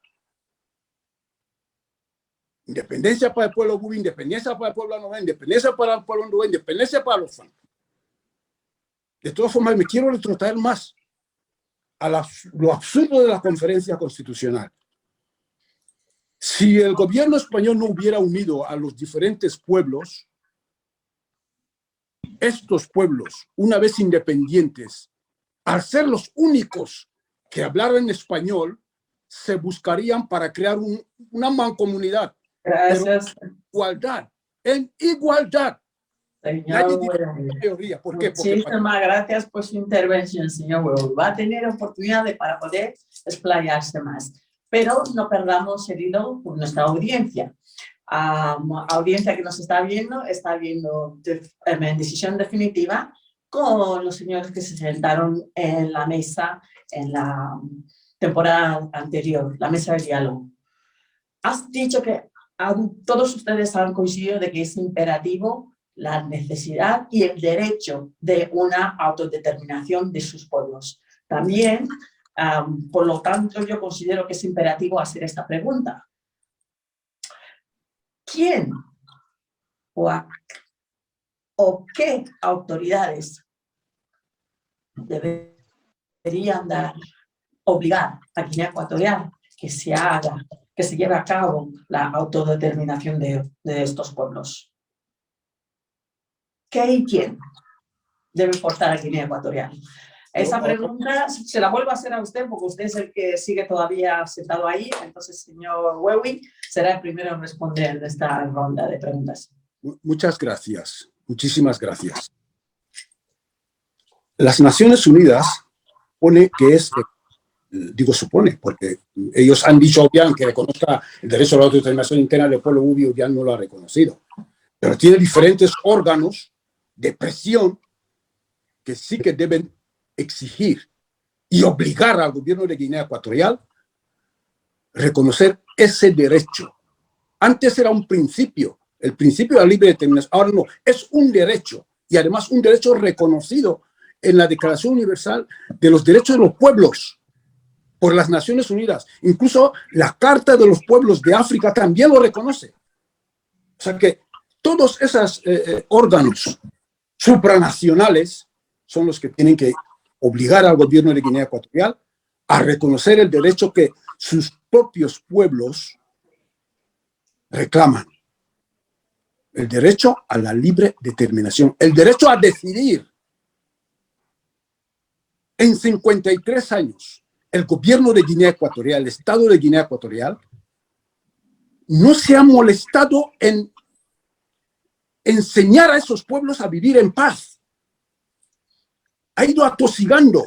Independencia para el pueblo bubi, independencia para el pueblo anobé, independencia para el pueblo ndowé, independencia para los FAN. De todas formas, me quiero retrotraer más a lo absurdo de la conferencia constitucional. Si el gobierno español no hubiera unido a los diferentes pueblos, estos pueblos, una vez independientes, al ser los únicos que hablaran español, se buscarían para crear una mancomunidad. Gracias. En igualdad. Señor, ¿Por qué? Muchísimas gracias por su intervención, señor Huevo. Va a tener oportunidad para poder explayarse más. Pero no perdamos el hilo por nuestra audiencia. Audiencia que nos está viendo en decisión definitiva con los señores que se sentaron en la mesa en la temporada anterior, la mesa de diálogo. Has dicho que todos ustedes han coincidido de que es imperativo la necesidad y el derecho de una autodeterminación de sus pueblos. También, por lo tanto, yo considero que es imperativo hacer esta pregunta. ¿Quién o qué autoridades deberían obligar a Guinea Ecuatorial que se lleve a cabo la autodeterminación de estos pueblos? ¿Qué y quién debe forzar a Guinea Ecuatorial? Esa pregunta se la vuelvo a hacer a usted porque usted es el que sigue todavía sentado ahí. Entonces, señor Wewi, será el primero en responder de esta ronda de preguntas. Muchas gracias. Muchísimas gracias. Las Naciones Unidas pone que es, supone, porque ellos han dicho Obiang que reconozca el derecho a la autodeterminación interna del pueblo bubi, Obiang no lo ha reconocido. Pero tiene diferentes órganos de presión que sí que deben exigir y obligar al gobierno de Guinea Ecuatorial a reconocer ese derecho. Antes era un principio, el principio de la libre determinación. Ahora no, es un derecho y además un derecho reconocido en la Declaración Universal de los Derechos de los Pueblos por las Naciones Unidas. Incluso la Carta de los Pueblos de África también lo reconoce. O sea que todos esos órganos supranacionales son los que tienen que obligar al gobierno de Guinea Ecuatorial a reconocer el derecho que sus propios pueblos reclaman. El derecho a la libre determinación, el derecho a decidir. En 53 años, el gobierno de Guinea Ecuatorial, el Estado de Guinea Ecuatorial, no se ha molestado en enseñar a esos pueblos a vivir en paz. Ha ido atosigando,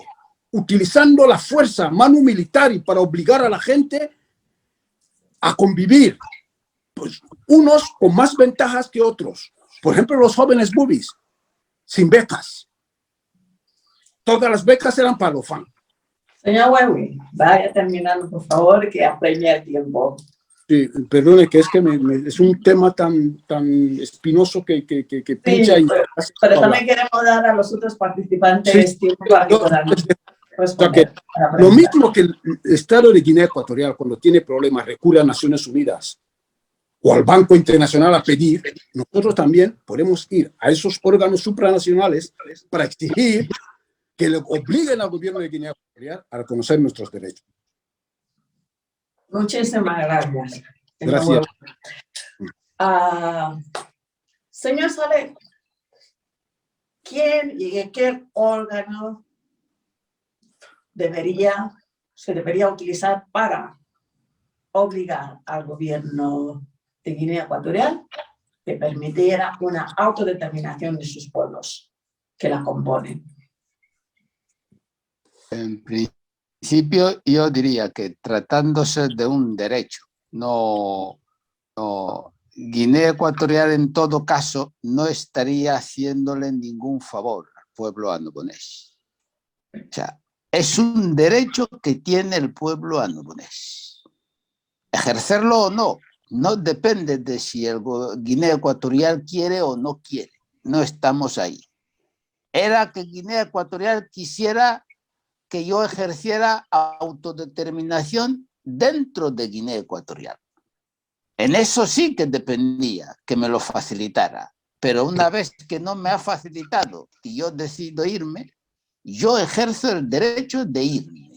utilizando la fuerza, mano militar, para obligar a la gente a convivir. Pues unos con más ventajas que otros. Por ejemplo, los jóvenes bubis, sin becas. Todas las becas eran para los FAN. Señor Wewi, vaya terminando, por favor, que apremia el tiempo. Sí, perdone, que es que es un tema tan espinoso que pincha. Sí, pero también queremos dar a los otros participantes tiempo para que puedan responder. Lo mismo que el Estado de Guinea Ecuatorial, cuando tiene problemas, recurre a Naciones Unidas o al Banco Internacional a pedir, nosotros también podemos ir a esos órganos supranacionales para exigir que le obliguen al gobierno de Guinea Ecuatorial a reconocer nuestros derechos. Muchísimas gracias. Gracias. Señor Saleh, ¿quién y qué órgano se debería utilizar para obligar al gobierno de Guinea Ecuatorial que permitiera una autodeterminación de sus pueblos que la componen? En principio, yo diría que tratándose de un derecho, no Guinea Ecuatorial en todo caso no estaría haciéndole ningún favor al pueblo annobonés. O sea, es un derecho que tiene el pueblo annobonés. Ejercerlo o no, no depende de si el Guinea Ecuatorial quiere o no quiere. No estamos ahí. Era que Guinea Ecuatorial quisiera que yo ejerciera autodeterminación dentro de Guinea Ecuatorial. En eso sí que dependía que me lo facilitara, pero una vez que no me ha facilitado y yo decido irme, yo ejerzo el derecho de irme.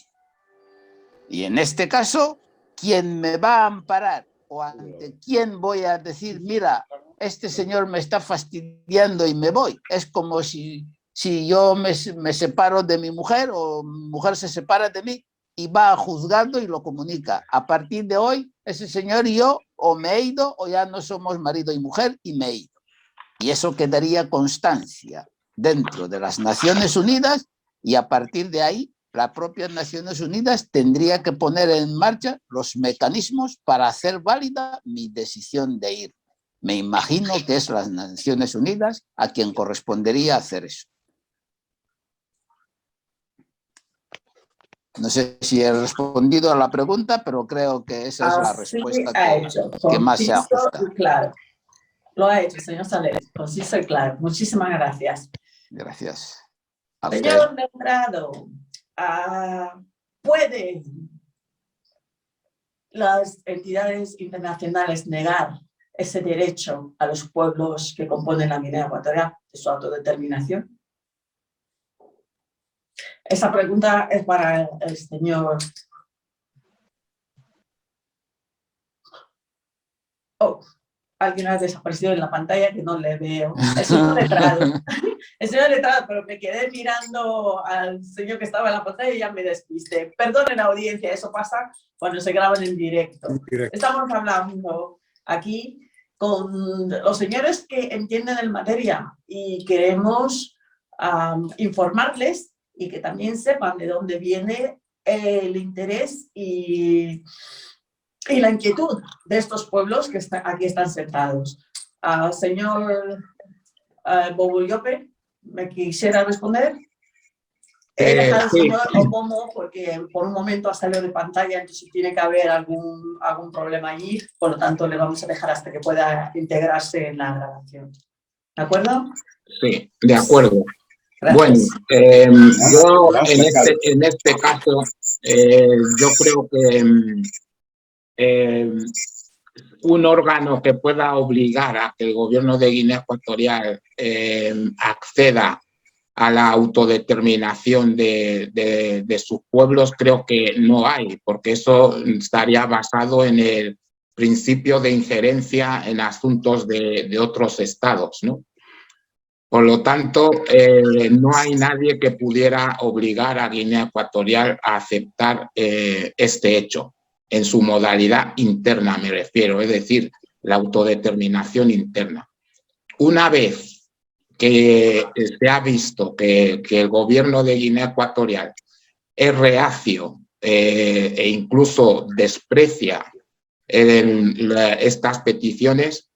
Y en este caso, ¿quién me va a amparar o ante quién voy a decir, mira, este señor me está fastidiando y me voy? Es como si yo me separo de mi mujer o mi mujer se separa de mí y va juzgando y lo comunica. A partir de hoy, ese señor y yo o me he ido o ya no somos marido y mujer y me he ido. Y eso quedaría constancia dentro de las Naciones Unidas y a partir de ahí las propias Naciones Unidas tendría que poner en marcha los mecanismos para hacer válida mi decisión de ir. Me imagino que es las Naciones Unidas a quien correspondería hacer eso. No sé si he respondido a la pregunta, pero creo que esa es la respuesta que más se ajusta. Claro. Lo ha hecho, señor Saleh, conciso y claro. Muchísimas gracias. Gracias. Señor Letrado, ¿pueden las entidades internacionales negar ese derecho a los pueblos que componen la Guinea Ecuatorial de su autodeterminación? Esa pregunta es para el señor... Oh, alguien ha desaparecido en la pantalla que no le veo. El señor Letrado. El señor Letrado, pero me quedé mirando al señor que estaba en la pantalla y ya me despisté. Perdonen la audiencia, eso pasa cuando se graban en directo. Estamos hablando aquí con los señores que entienden en materia y queremos informarles y que también sepan de dónde viene el interés y la inquietud de estos pueblos que aquí están sentados. Señor Bogoyope, ¿me quisiera responder? He dejado al señor Omomo porque por un momento ha salido de pantalla, entonces tiene que haber algún problema allí, por lo tanto le vamos a dejar hasta que pueda integrarse en la grabación. ¿De acuerdo? Sí, de acuerdo. Gracias. Bueno, yo en este caso, yo creo que un órgano que pueda obligar a que el gobierno de Guinea Ecuatorial acceda a la autodeterminación de sus pueblos, creo que no hay, porque eso estaría basado en el principio de injerencia en asuntos de otros estados, ¿no? Por lo tanto, no hay nadie que pudiera obligar a Guinea Ecuatorial a aceptar este hecho, en su modalidad interna me refiero, es decir, la autodeterminación interna. Una vez que se ha visto que el gobierno de Guinea Ecuatorial es reacio e incluso desprecia estas peticiones,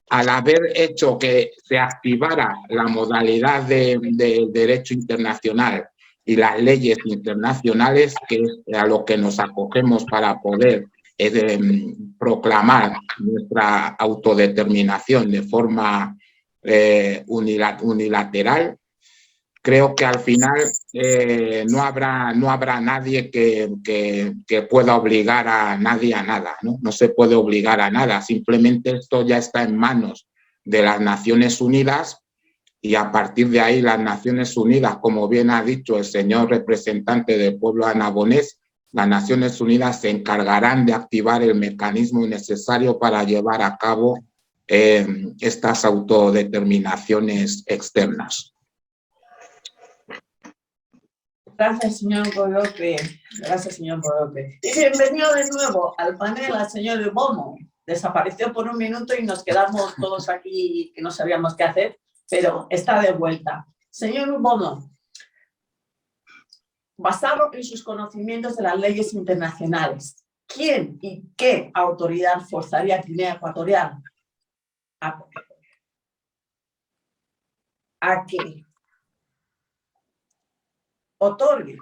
al haber hecho que se activara la modalidad de derecho internacional y las leyes internacionales, que es a lo que nos acogemos para poder proclamar nuestra autodeterminación de forma unilateral, creo que al final no habrá nadie que pueda obligar a nadie a nada, ¿no? No se puede obligar a nada, simplemente esto ya está en manos de las Naciones Unidas y a partir de ahí las Naciones Unidas, como bien ha dicho el señor representante del pueblo anabonés, las Naciones Unidas se encargarán de activar el mecanismo necesario para llevar a cabo estas autodeterminaciones externas. Gracias, señor Boyope. Gracias, señor Boyope. Y bienvenido de nuevo al panel al señor Bomo. Desapareció por un minuto y nos quedamos todos aquí que no sabíamos qué hacer, pero está de vuelta. Señor Bomo, basado en sus conocimientos de las leyes internacionales, ¿quién y qué autoridad forzaría a Guinea Ecuatorial a que otorgue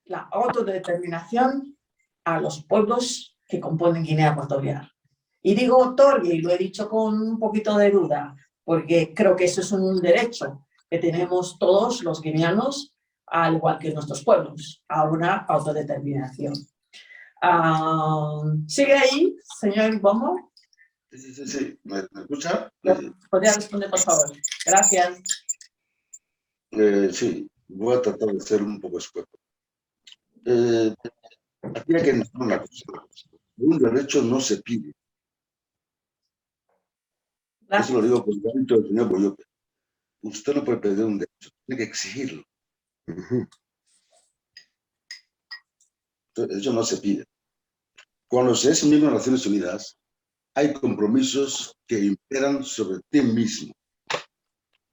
la autodeterminación a los pueblos que componen Guinea Ecuatorial? Y digo otorgue, y lo he dicho con un poquito de duda, porque creo que eso es un derecho que tenemos todos los guineanos, al igual que nuestros pueblos, a una autodeterminación. ¿Sigue ahí, señor Bomo? Sí. ¿Me escucha? ¿Podría responder, por favor? Gracias. Sí, voy a tratar de ser un poco escueto. Aquí hay que entender una cosa. Un derecho no se pide. Gracias. Eso lo digo por el hábito del señor Boyope. Usted no puede pedir un derecho, tiene que exigirlo. Entonces, eso no se pide. Cuando se es miembro de las Naciones Unidas, hay compromisos que imperan sobre ti mismo.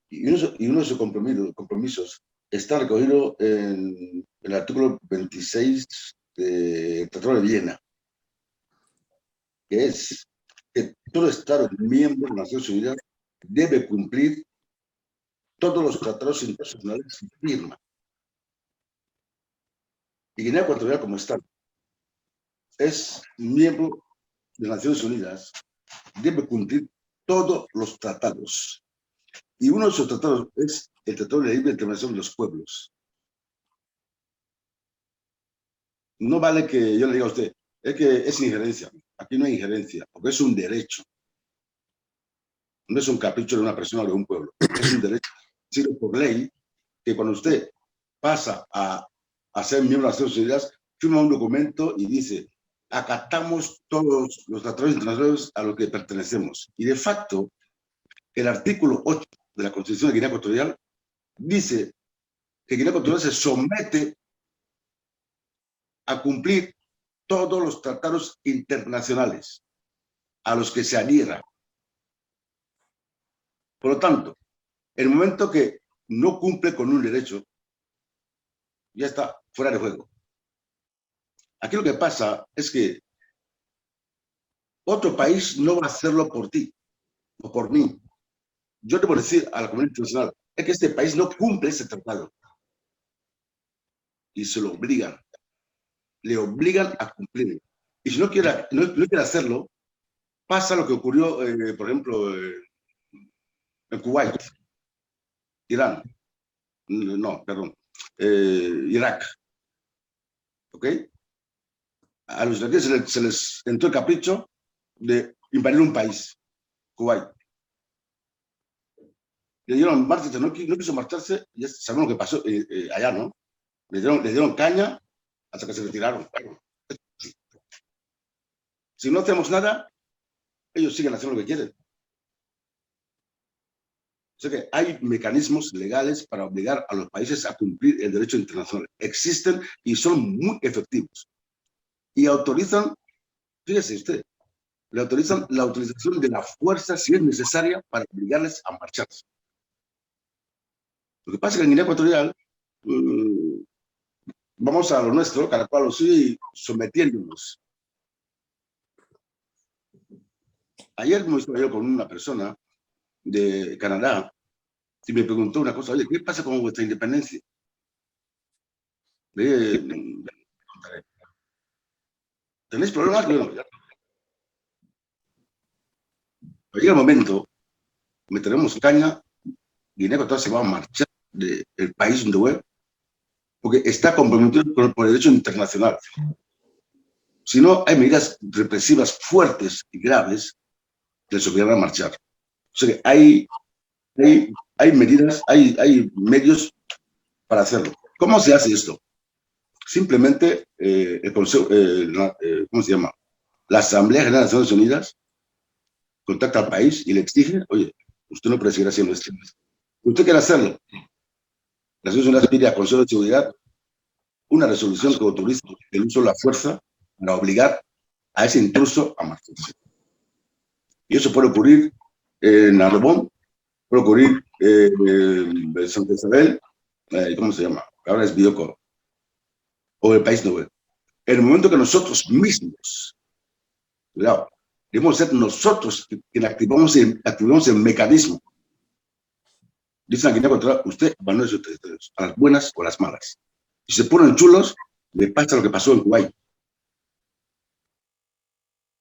Y uno de esos compromisos está recogido en el artículo 26 del Tratado de Viena, que es que todo Estado miembro de las Naciones Unidas debe cumplir todos los tratados internacionales que firma. Y Guinea Ecuatorial, como Estado, es miembro de las Naciones Unidas, debe cumplir todos los tratados. Y uno de esos tratados es el Tratado de Libre Intervención de los Pueblos. No vale que yo le diga a usted, es que es injerencia. Aquí no hay injerencia, porque es un derecho. No es un capricho de una persona o de un pueblo. Es un derecho, sino por ley, que cuando usted pasa a ser miembro de las Naciones Unidas, firma un documento y dice, acatamos todos los tratados internacionales a los que pertenecemos. Y de facto, el artículo 8 de la Constitución de Guinea Ecuatorial dice que Guinea Ecuatorial se somete a cumplir todos los tratados internacionales a los que se adhiera. Por lo tanto, el momento que no cumple con un derecho, ya está fuera de juego. Aquí lo que pasa es que otro país no va a hacerlo por ti o por mí. Yo debo decir a la comunidad internacional, es que este país no cumple ese tratado. Y se lo obligan. Le obligan a cumplir. Y si no quiere hacerlo, pasa lo que ocurrió, por ejemplo, en Kuwait, Irán, no, perdón, Irak. ¿Ok? A los iraquíes se les entró el capricho de invadir un país, Kuwait. Le dieron marcha, no quiso marcharse, ya sabemos lo que pasó allá, ¿no? Le dieron caña hasta que se retiraron. Si no hacemos nada, ellos siguen haciendo lo que quieren. O sea que hay mecanismos legales para obligar a los países a cumplir el derecho internacional. Existen y son muy efectivos. Y autorizan, fíjese usted, le autorizan la utilización de la fuerza si es necesaria para obligarles a marcharse. Lo que pasa es que en Guinea Ecuatorial vamos a lo nuestro, cada cual lo suyo y sometiéndonos. Ayer me estaba yo con una persona de Canadá y me preguntó una cosa, oye, ¿qué pasa con vuestra independencia? ¿Tenéis problemas? Bueno, ya. Llega el momento, meteremos caña, Guinea Ecuatorial se va a marchar del país donde fue, porque está comprometido por el derecho internacional. Si no, hay medidas represivas fuertes y graves que les obligarán a marchar. O sea que hay medidas, hay medios para hacerlo. ¿Cómo se hace esto? Simplemente el Consejo, ¿cómo se llama? La Asamblea General de Naciones Unidas contacta al país y le exige, oye, usted no puede seguir haciendo esto. Usted quiere hacerlo. Las Naciones Unidas pide al Consejo de Seguridad una resolución que autorice el uso de la fuerza para obligar a ese intruso a marcharse. Y eso puede ocurrir en Narbonne, puede ocurrir en Santa Isabel, ¿cómo se llama? Ahora es Bioko, o el País Nuevo. En el momento que nosotros mismos, cuidado, debemos ser nosotros quienes activamos el mecanismo. Dicen aquí en Ecuador, usted abandona sus territorios, a las buenas o a las malas. Si se ponen chulos, le pasa lo que pasó en Kuwait.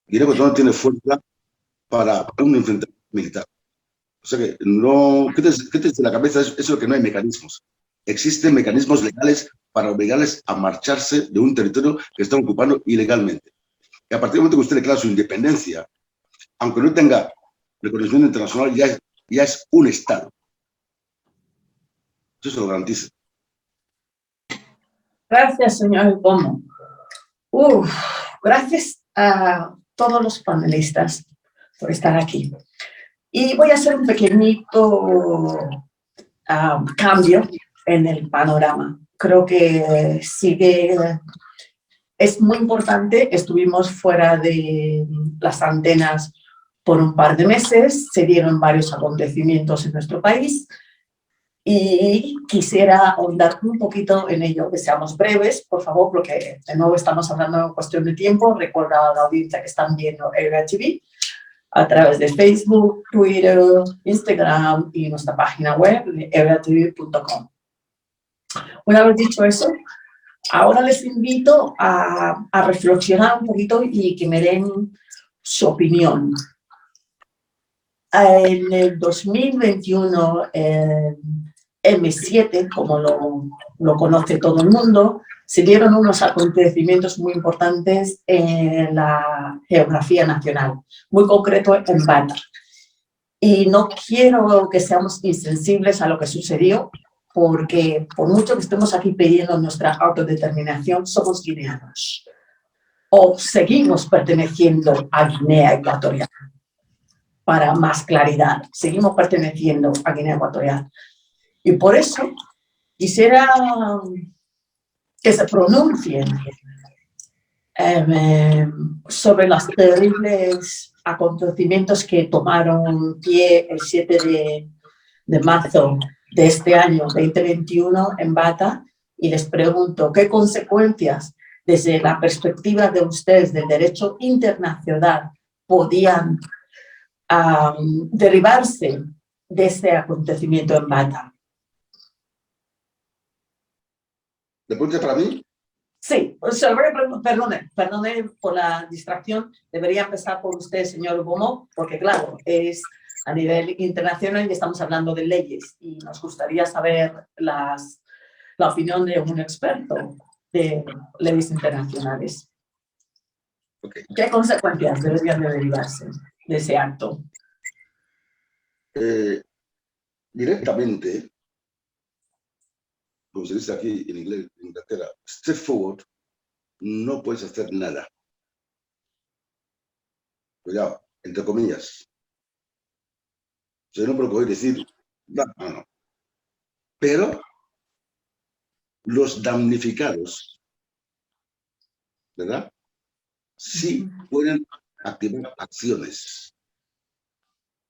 Guinea Ecuatorial no tiene fuerza para un enfrentamiento militar. O sea que no, quítese de la cabeza eso que no hay mecanismos. Existen mecanismos legales para obligarles a marcharse de un territorio que están ocupando ilegalmente. Y a partir del momento que usted declara su independencia, aunque no tenga reconocimiento internacional, ya es un Estado. Eso se lo garantiza. Gracias, señor Bomo. Gracias a todos los panelistas por estar aquí. Y voy a hacer un pequeñito cambio en el panorama. Creo que es muy importante. Estuvimos fuera de las antenas por un par de meses, se dieron varios acontecimientos en nuestro país y quisiera ahondar un poquito en ello, que seamos breves, por favor, porque de nuevo estamos hablando en cuestión de tiempo. Recuerda a la audiencia que están viendo Area TV a través de Facebook, Twitter, Instagram y nuestra página web, areatv.com. Una vez dicho eso, ahora les invito a reflexionar un poquito y que me den su opinión. En el 2021, M7, como lo conoce todo el mundo, se dieron unos acontecimientos muy importantes en la geografía nacional, muy concreto en Bata. Y no quiero que seamos insensibles a lo que sucedió, porque por mucho que estemos aquí pidiendo nuestra autodeterminación, somos guineanos. O seguimos perteneciendo a Guinea Ecuatorial. Para más claridad, seguimos perteneciendo a Guinea Ecuatorial. Y por eso quisiera que se pronuncien sobre los terribles acontecimientos que tomaron pie el 7 de marzo de este año 2021 en Bata, y les pregunto qué consecuencias desde la perspectiva de ustedes del derecho internacional podían derivarse de este acontecimiento en Bata. ¿Le pregunta para mí? Sí, perdone por la distracción. Debería empezar por usted, señor Bomo, porque claro, es a nivel internacional y estamos hablando de leyes y nos gustaría saber la opinión de un experto de leyes internacionales. Okay. ¿Qué consecuencias deberían de derivarse de ese acto? Directamente, como se dice aquí en inglés, en Inglaterra, step forward, no puedes hacer nada. Cuidado, entre comillas. Yo no puedo decir, no. Pero los damnificados, ¿verdad? Sí pueden activar acciones.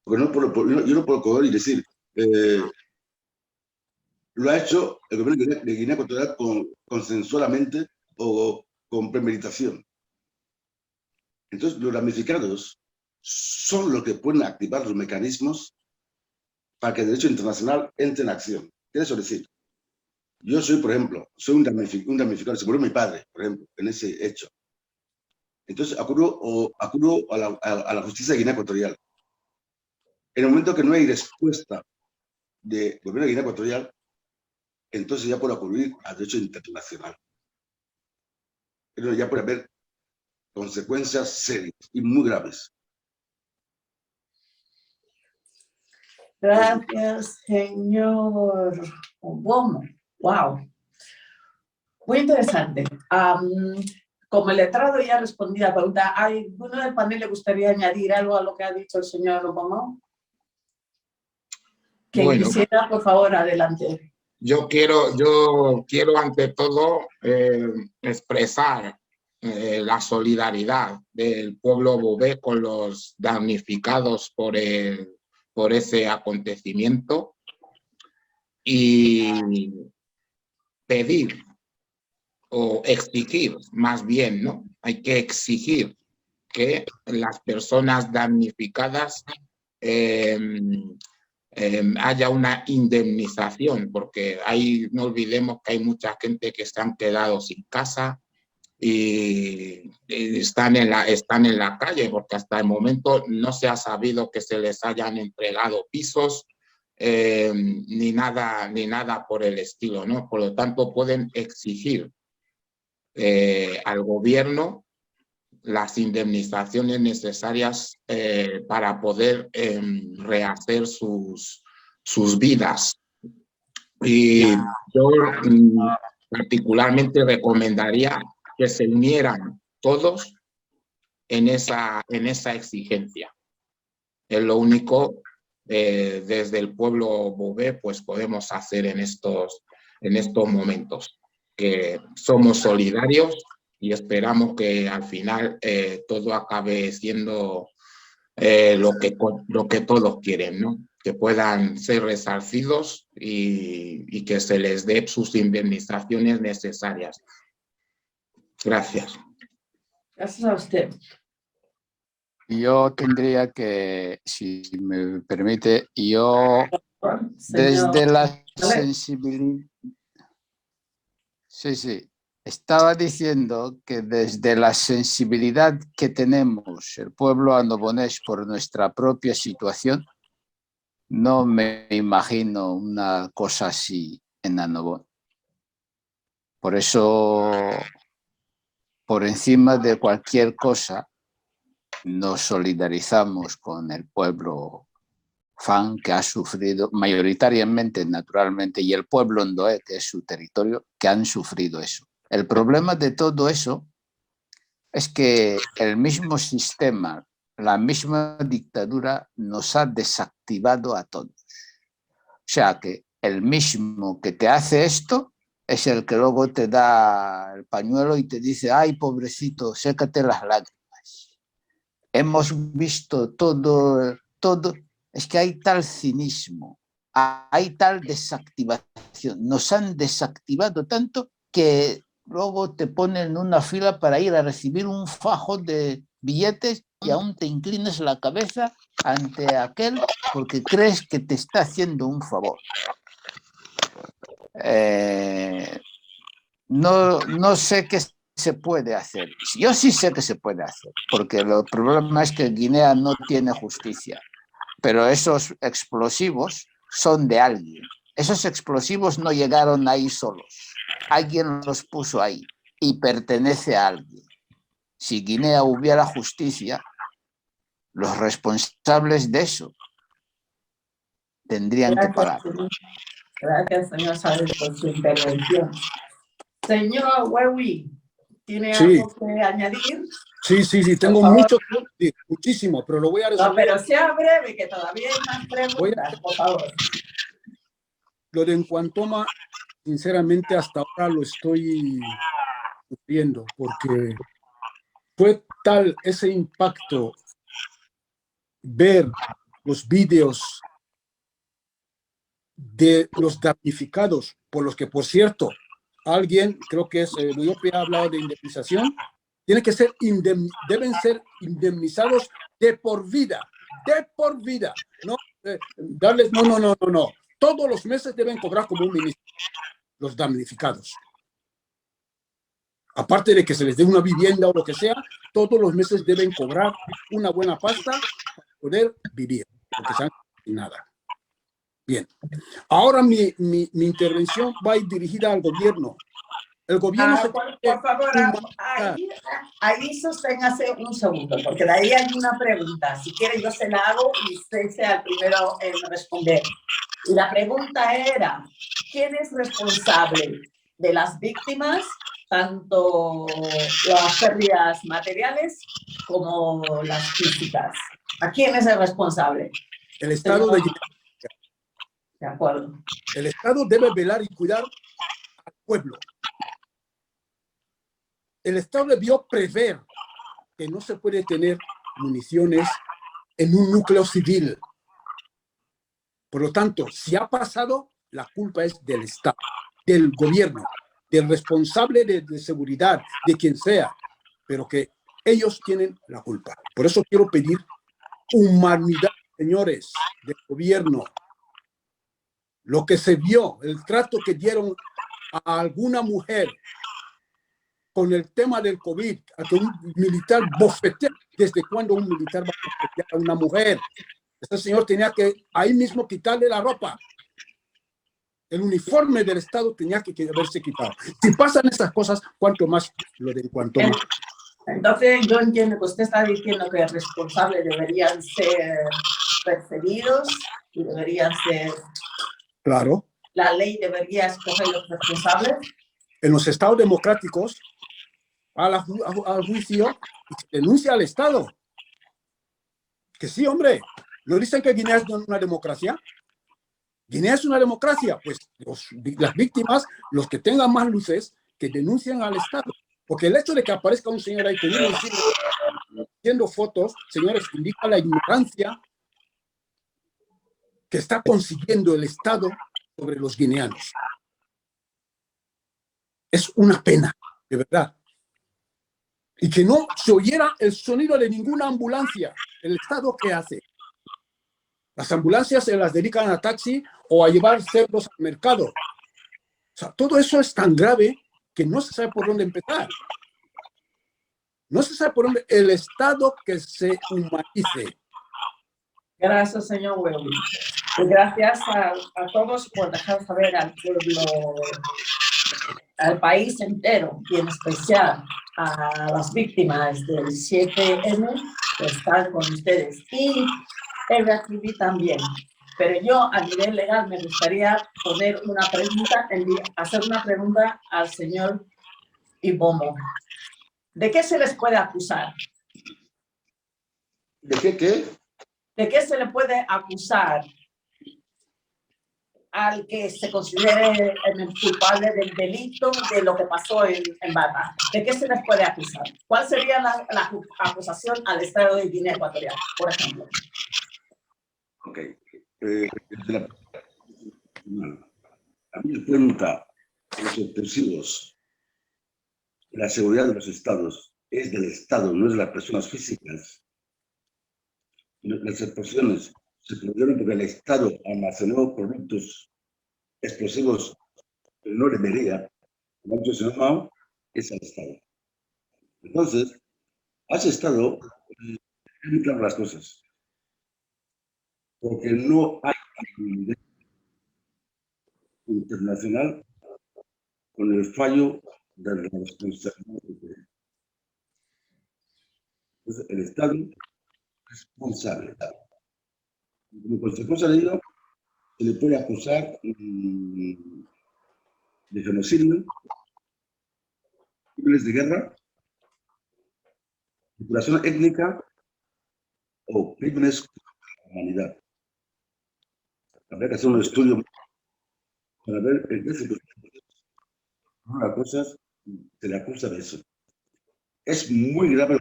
Porque yo no puedo coger y decir, lo ha hecho el gobierno de Guinea Ecuatorial consensualmente o con premeditación. Entonces, los damnificados son los que pueden activar los mecanismos para que el derecho internacional entre en acción. ¿Qué es eso decir? Yo soy, por ejemplo, un damnificado, se murió mi padre, por ejemplo, en ese hecho. Entonces, acudo a la justicia de Guinea Ecuatorial. En el momento que no hay respuesta del gobierno de Guinea Ecuatorial, entonces ya puede acudir al derecho internacional. Pero ya puede haber consecuencias serias y muy graves. Gracias, señor Obomo. Wow. Muy interesante. Como el letrado ya respondí a la pregunta, ¿hay alguno del panel le gustaría añadir algo a lo que ha dicho el señor Obomo? Quien Bueno, quisiera, por favor, adelante. Yo quiero ante todo expresar la solidaridad del pueblo bové con los damnificados por ese acontecimiento y pedir o exigir, más bien, ¿no? Hay que exigir que las personas damnificadas haya una indemnización, porque no olvidemos que hay mucha gente que se han quedado sin casa y están en la calle, porque hasta el momento no se ha sabido que se les hayan entregado pisos ni nada por el estilo, ¿no? Por lo tanto, pueden exigir al gobierno las indemnizaciones necesarias para poder rehacer sus vidas. Y yo particularmente recomendaría que se unieran todos en esa exigencia. Es lo único desde el pueblo bové pues podemos hacer en estos momentos, que somos solidarios y esperamos que al final todo acabe siendo lo que todos quieren, ¿no? Que puedan ser resarcidos y que se les dé sus indemnizaciones necesarias. Gracias. Gracias a usted. Yo tendría que, si me permite, yo desde la sensibilidad... Sí. Estaba diciendo que desde la sensibilidad que tenemos el pueblo andobonés por nuestra propia situación, no me imagino una cosa así en Andobón. Por eso, por encima de cualquier cosa, nos solidarizamos con el pueblo fan que ha sufrido mayoritariamente, naturalmente, y el pueblo Ndoé, que es su territorio, que han sufrido eso. El problema de todo eso es que el mismo sistema, la misma dictadura nos ha desactivado a todos. O sea que el mismo que te hace esto es el que luego te da el pañuelo y te dice, ay, pobrecito, sécate las lágrimas. Hemos visto todo, es que hay tal cinismo, hay tal desactivación, nos han desactivado tanto que luego te ponen en una fila para ir a recibir un fajo de billetes y aún te inclinas la cabeza ante aquel porque crees que te está haciendo un favor. No sé qué se puede hacer. Yo sí sé que se puede hacer, porque el problema es que Guinea no tiene justicia, pero esos explosivos son de alguien. Esos explosivos no llegaron ahí solos. Alguien los puso ahí y pertenece a alguien. Si Guinea hubiera justicia, los responsables de eso tendrían que pagar. Gracias, señor Sáenz, por su intervención. Señor Werwi, ¿tiene algo que añadir? Sí, tengo mucho que decir, muchísimo, pero lo voy a resumir. No, pero sea breve, que todavía hay más preguntas, por favor. Lo de Encuantoma, sinceramente, hasta ahora lo estoy sufriendo, porque fue tal ese impacto ver los vídeos de los damnificados, por los que, por cierto, alguien, creo que es Buyope, ha hablado de indemnización, deben ser indemnizados de por vida, no darles, no, todos los meses deben cobrar como un ministro, los damnificados. Aparte de que se les dé una vivienda o lo que sea, todos los meses deben cobrar una buena pasta para poder vivir, porque se han sin nada. Bien. Ahora mi intervención va a ir dirigida al gobierno. El gobierno se por tiene favor, que humanizar. ahí sosténgase un segundo, porque de ahí hay una pregunta. Si quiere, yo se la hago y usted sea el primero en responder. Y la pregunta era, ¿quién es responsable de las víctimas, tanto las pérdidas materiales como las físicas? ¿A quién es el responsable? El Estado de acuerdo. El Estado debe velar y cuidar al pueblo. El Estado debió prever que no se puede tener municiones en un núcleo civil. Por lo tanto, si ha pasado, la culpa es del Estado, del gobierno, del responsable de seguridad, de quien sea, pero que ellos tienen la culpa. Por eso quiero pedir humanidad, señores, del gobierno. Lo que se vio, el trato que dieron a alguna mujer con el tema del COVID, a que un militar bofetea. ¿Desde cuándo un militar va a bofetear a una mujer? Este señor tenía que ahí mismo quitarle la ropa. El uniforme del Estado tenía que haberse quitado. Si pasan esas cosas, cuanto más lo de cuanto más. Entonces, yo entiendo que usted está diciendo que los responsables deberían ser perseguidos y deberían ser... Claro. La ley debería escoger los responsables. En los estados democráticos, al juicio y se denuncia al Estado. Que sí, hombre. ¿No dicen que Guinea es una democracia? Guinea es una democracia. Pues las víctimas, los que tengan más luces, que denuncien al Estado. Porque el hecho de que aparezca un señor ahí con un misil haciendo fotos, señores, indica la ignorancia que está consiguiendo el Estado sobre los guineanos. Es una pena, de verdad. Y que no se oyera el sonido de ninguna ambulancia. ¿El Estado qué hace? Las ambulancias se las dedican a taxi o a llevar cerdos al mercado. O sea, todo eso es tan grave que no se sabe por dónde empezar. No se sabe por dónde. El Estado que se humanice. Gracias, señor Welby. Y gracias a todos por dejar saber al pueblo, al país entero y en especial a las víctimas del 7M que están con ustedes y el RTV también. Pero yo a nivel legal me gustaría poner una pregunta, hacer una pregunta al señor Ibomo. ¿De qué se les puede acusar? ¿De qué? ¿De qué se le puede acusar al que se considere el culpable del delito de lo que pasó en Bata? ¿De qué se les puede acusar? ¿Cuál sería la acusación al Estado de Guinea Ecuatorial, por ejemplo? Ok. A mí me pregunta, los explosivos, la seguridad de los estados es del Estado, no es de las personas físicas. Las explosiones se produjeron porque el Estado almacenó productos explosivos que no debería, como ha dicho el señor Mao, es al Estado. Entonces, a ese Estado muy claro las cosas, porque no hay comunidad internacional con el fallo de la responsabilidad. Entonces, el Estado es responsable. Como consecuencia de ello, se le puede acusar de genocidio, crímenes de guerra, manipulación étnica o crímenes contra la humanidad. Habría que hacer un estudio para ver en qué circunstancias las cosas se le acusa de eso. Es muy grave,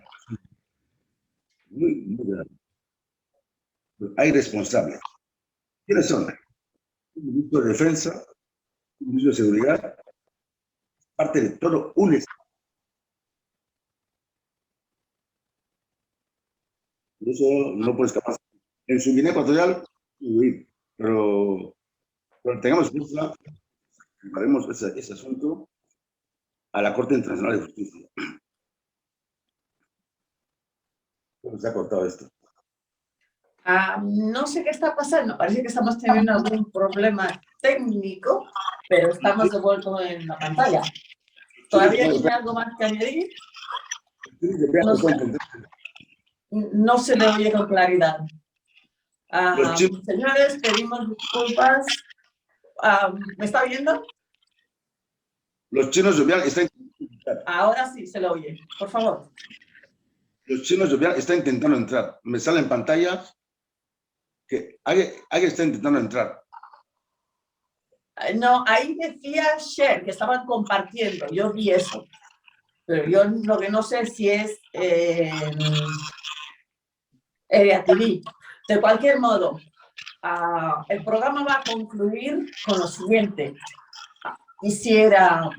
muy grave. Pero hay responsables. ¿Quiénes son? El ministro de Defensa, el ministro de Seguridad, parte de todo un Estado. Por eso no puede escapar. En su Guinea Ecuatorial, huir. Pero tengamos fuerza, llevaremos ese asunto a la Corte Internacional de Justicia. ¿Cómo se ha cortado esto? No sé qué está pasando, parece que estamos teniendo algún problema técnico, pero estamos de vuelta en la pantalla. ¿Todavía tiene algo más que añadir? No se le oye con claridad. Señores, pedimos disculpas. ¿Me está oyendo? Los chinos están... Ahora sí se le oye, por favor. Los chinos están intentando entrar. Me sale en pantalla que alguien está intentando entrar. No, ahí decía share, que estaban compartiendo. Yo vi eso. Pero yo lo que no sé si es Area TV. De cualquier modo, el programa va a concluir con lo siguiente. Quisiera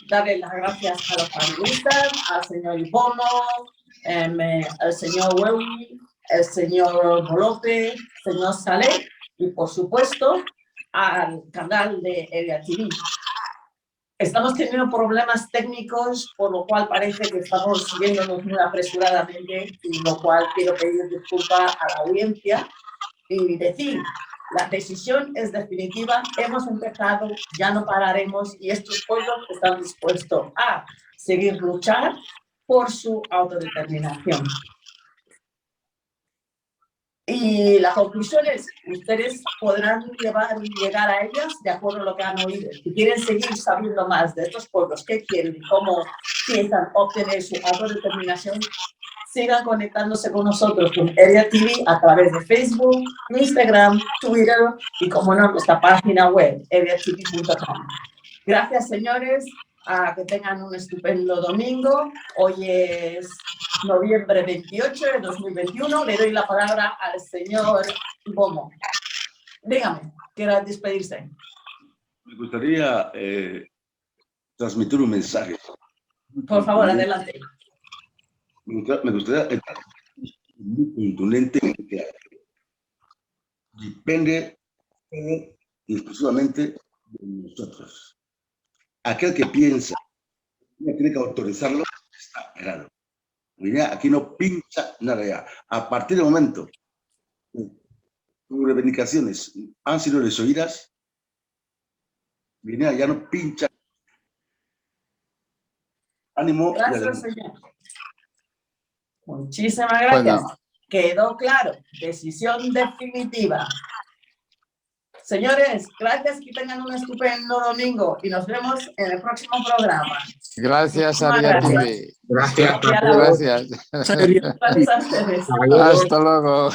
darle las gracias a los panelistas, al señor Ibomo, al señor Wewi, el señor Bolope, el señor Saleh y, por supuesto, al canal de Area TV. Estamos teniendo problemas técnicos, por lo cual parece que estamos siguiéndonos muy apresuradamente, y lo cual quiero pedir disculpas a la audiencia y decir, la decisión es definitiva, hemos empezado, ya no pararemos y estos pueblos están dispuestos a seguir luchar por su autodeterminación. Y la conclusión es, ustedes podrán llegar a ellas de acuerdo a lo que han oído. Si quieren seguir sabiendo más de estos pueblos, qué quieren y cómo piensan obtener su autodeterminación, sigan conectándose con nosotros con Area TV a través de Facebook, Instagram, Twitter y, como no, nuestra página web, areatv.com. Gracias, señores. Que tengan un estupendo domingo. Hoy es noviembre 28 de 2021. Le doy la palabra al señor Bomo. Dígame, ¿quiere despedirse? Me gustaría transmitir un mensaje. Por favor, adelante. Me gustaría muy contundente que depende exclusivamente de nosotros. Aquel que piensa que tiene que autorizarlo está errado. Mira, aquí no pincha nada ya. A partir del momento que tus reivindicaciones han sido desoídas, Guinea ya no pincha. Ánimo. Gracias, señor. Muchísimas gracias. Bueno. Quedó claro. Decisión definitiva. Señores, gracias, que tengan un estupendo domingo y nos vemos en el próximo programa. Gracias, Area TV. Gracias. Gracias. Gracias a ustedes. Hasta luego.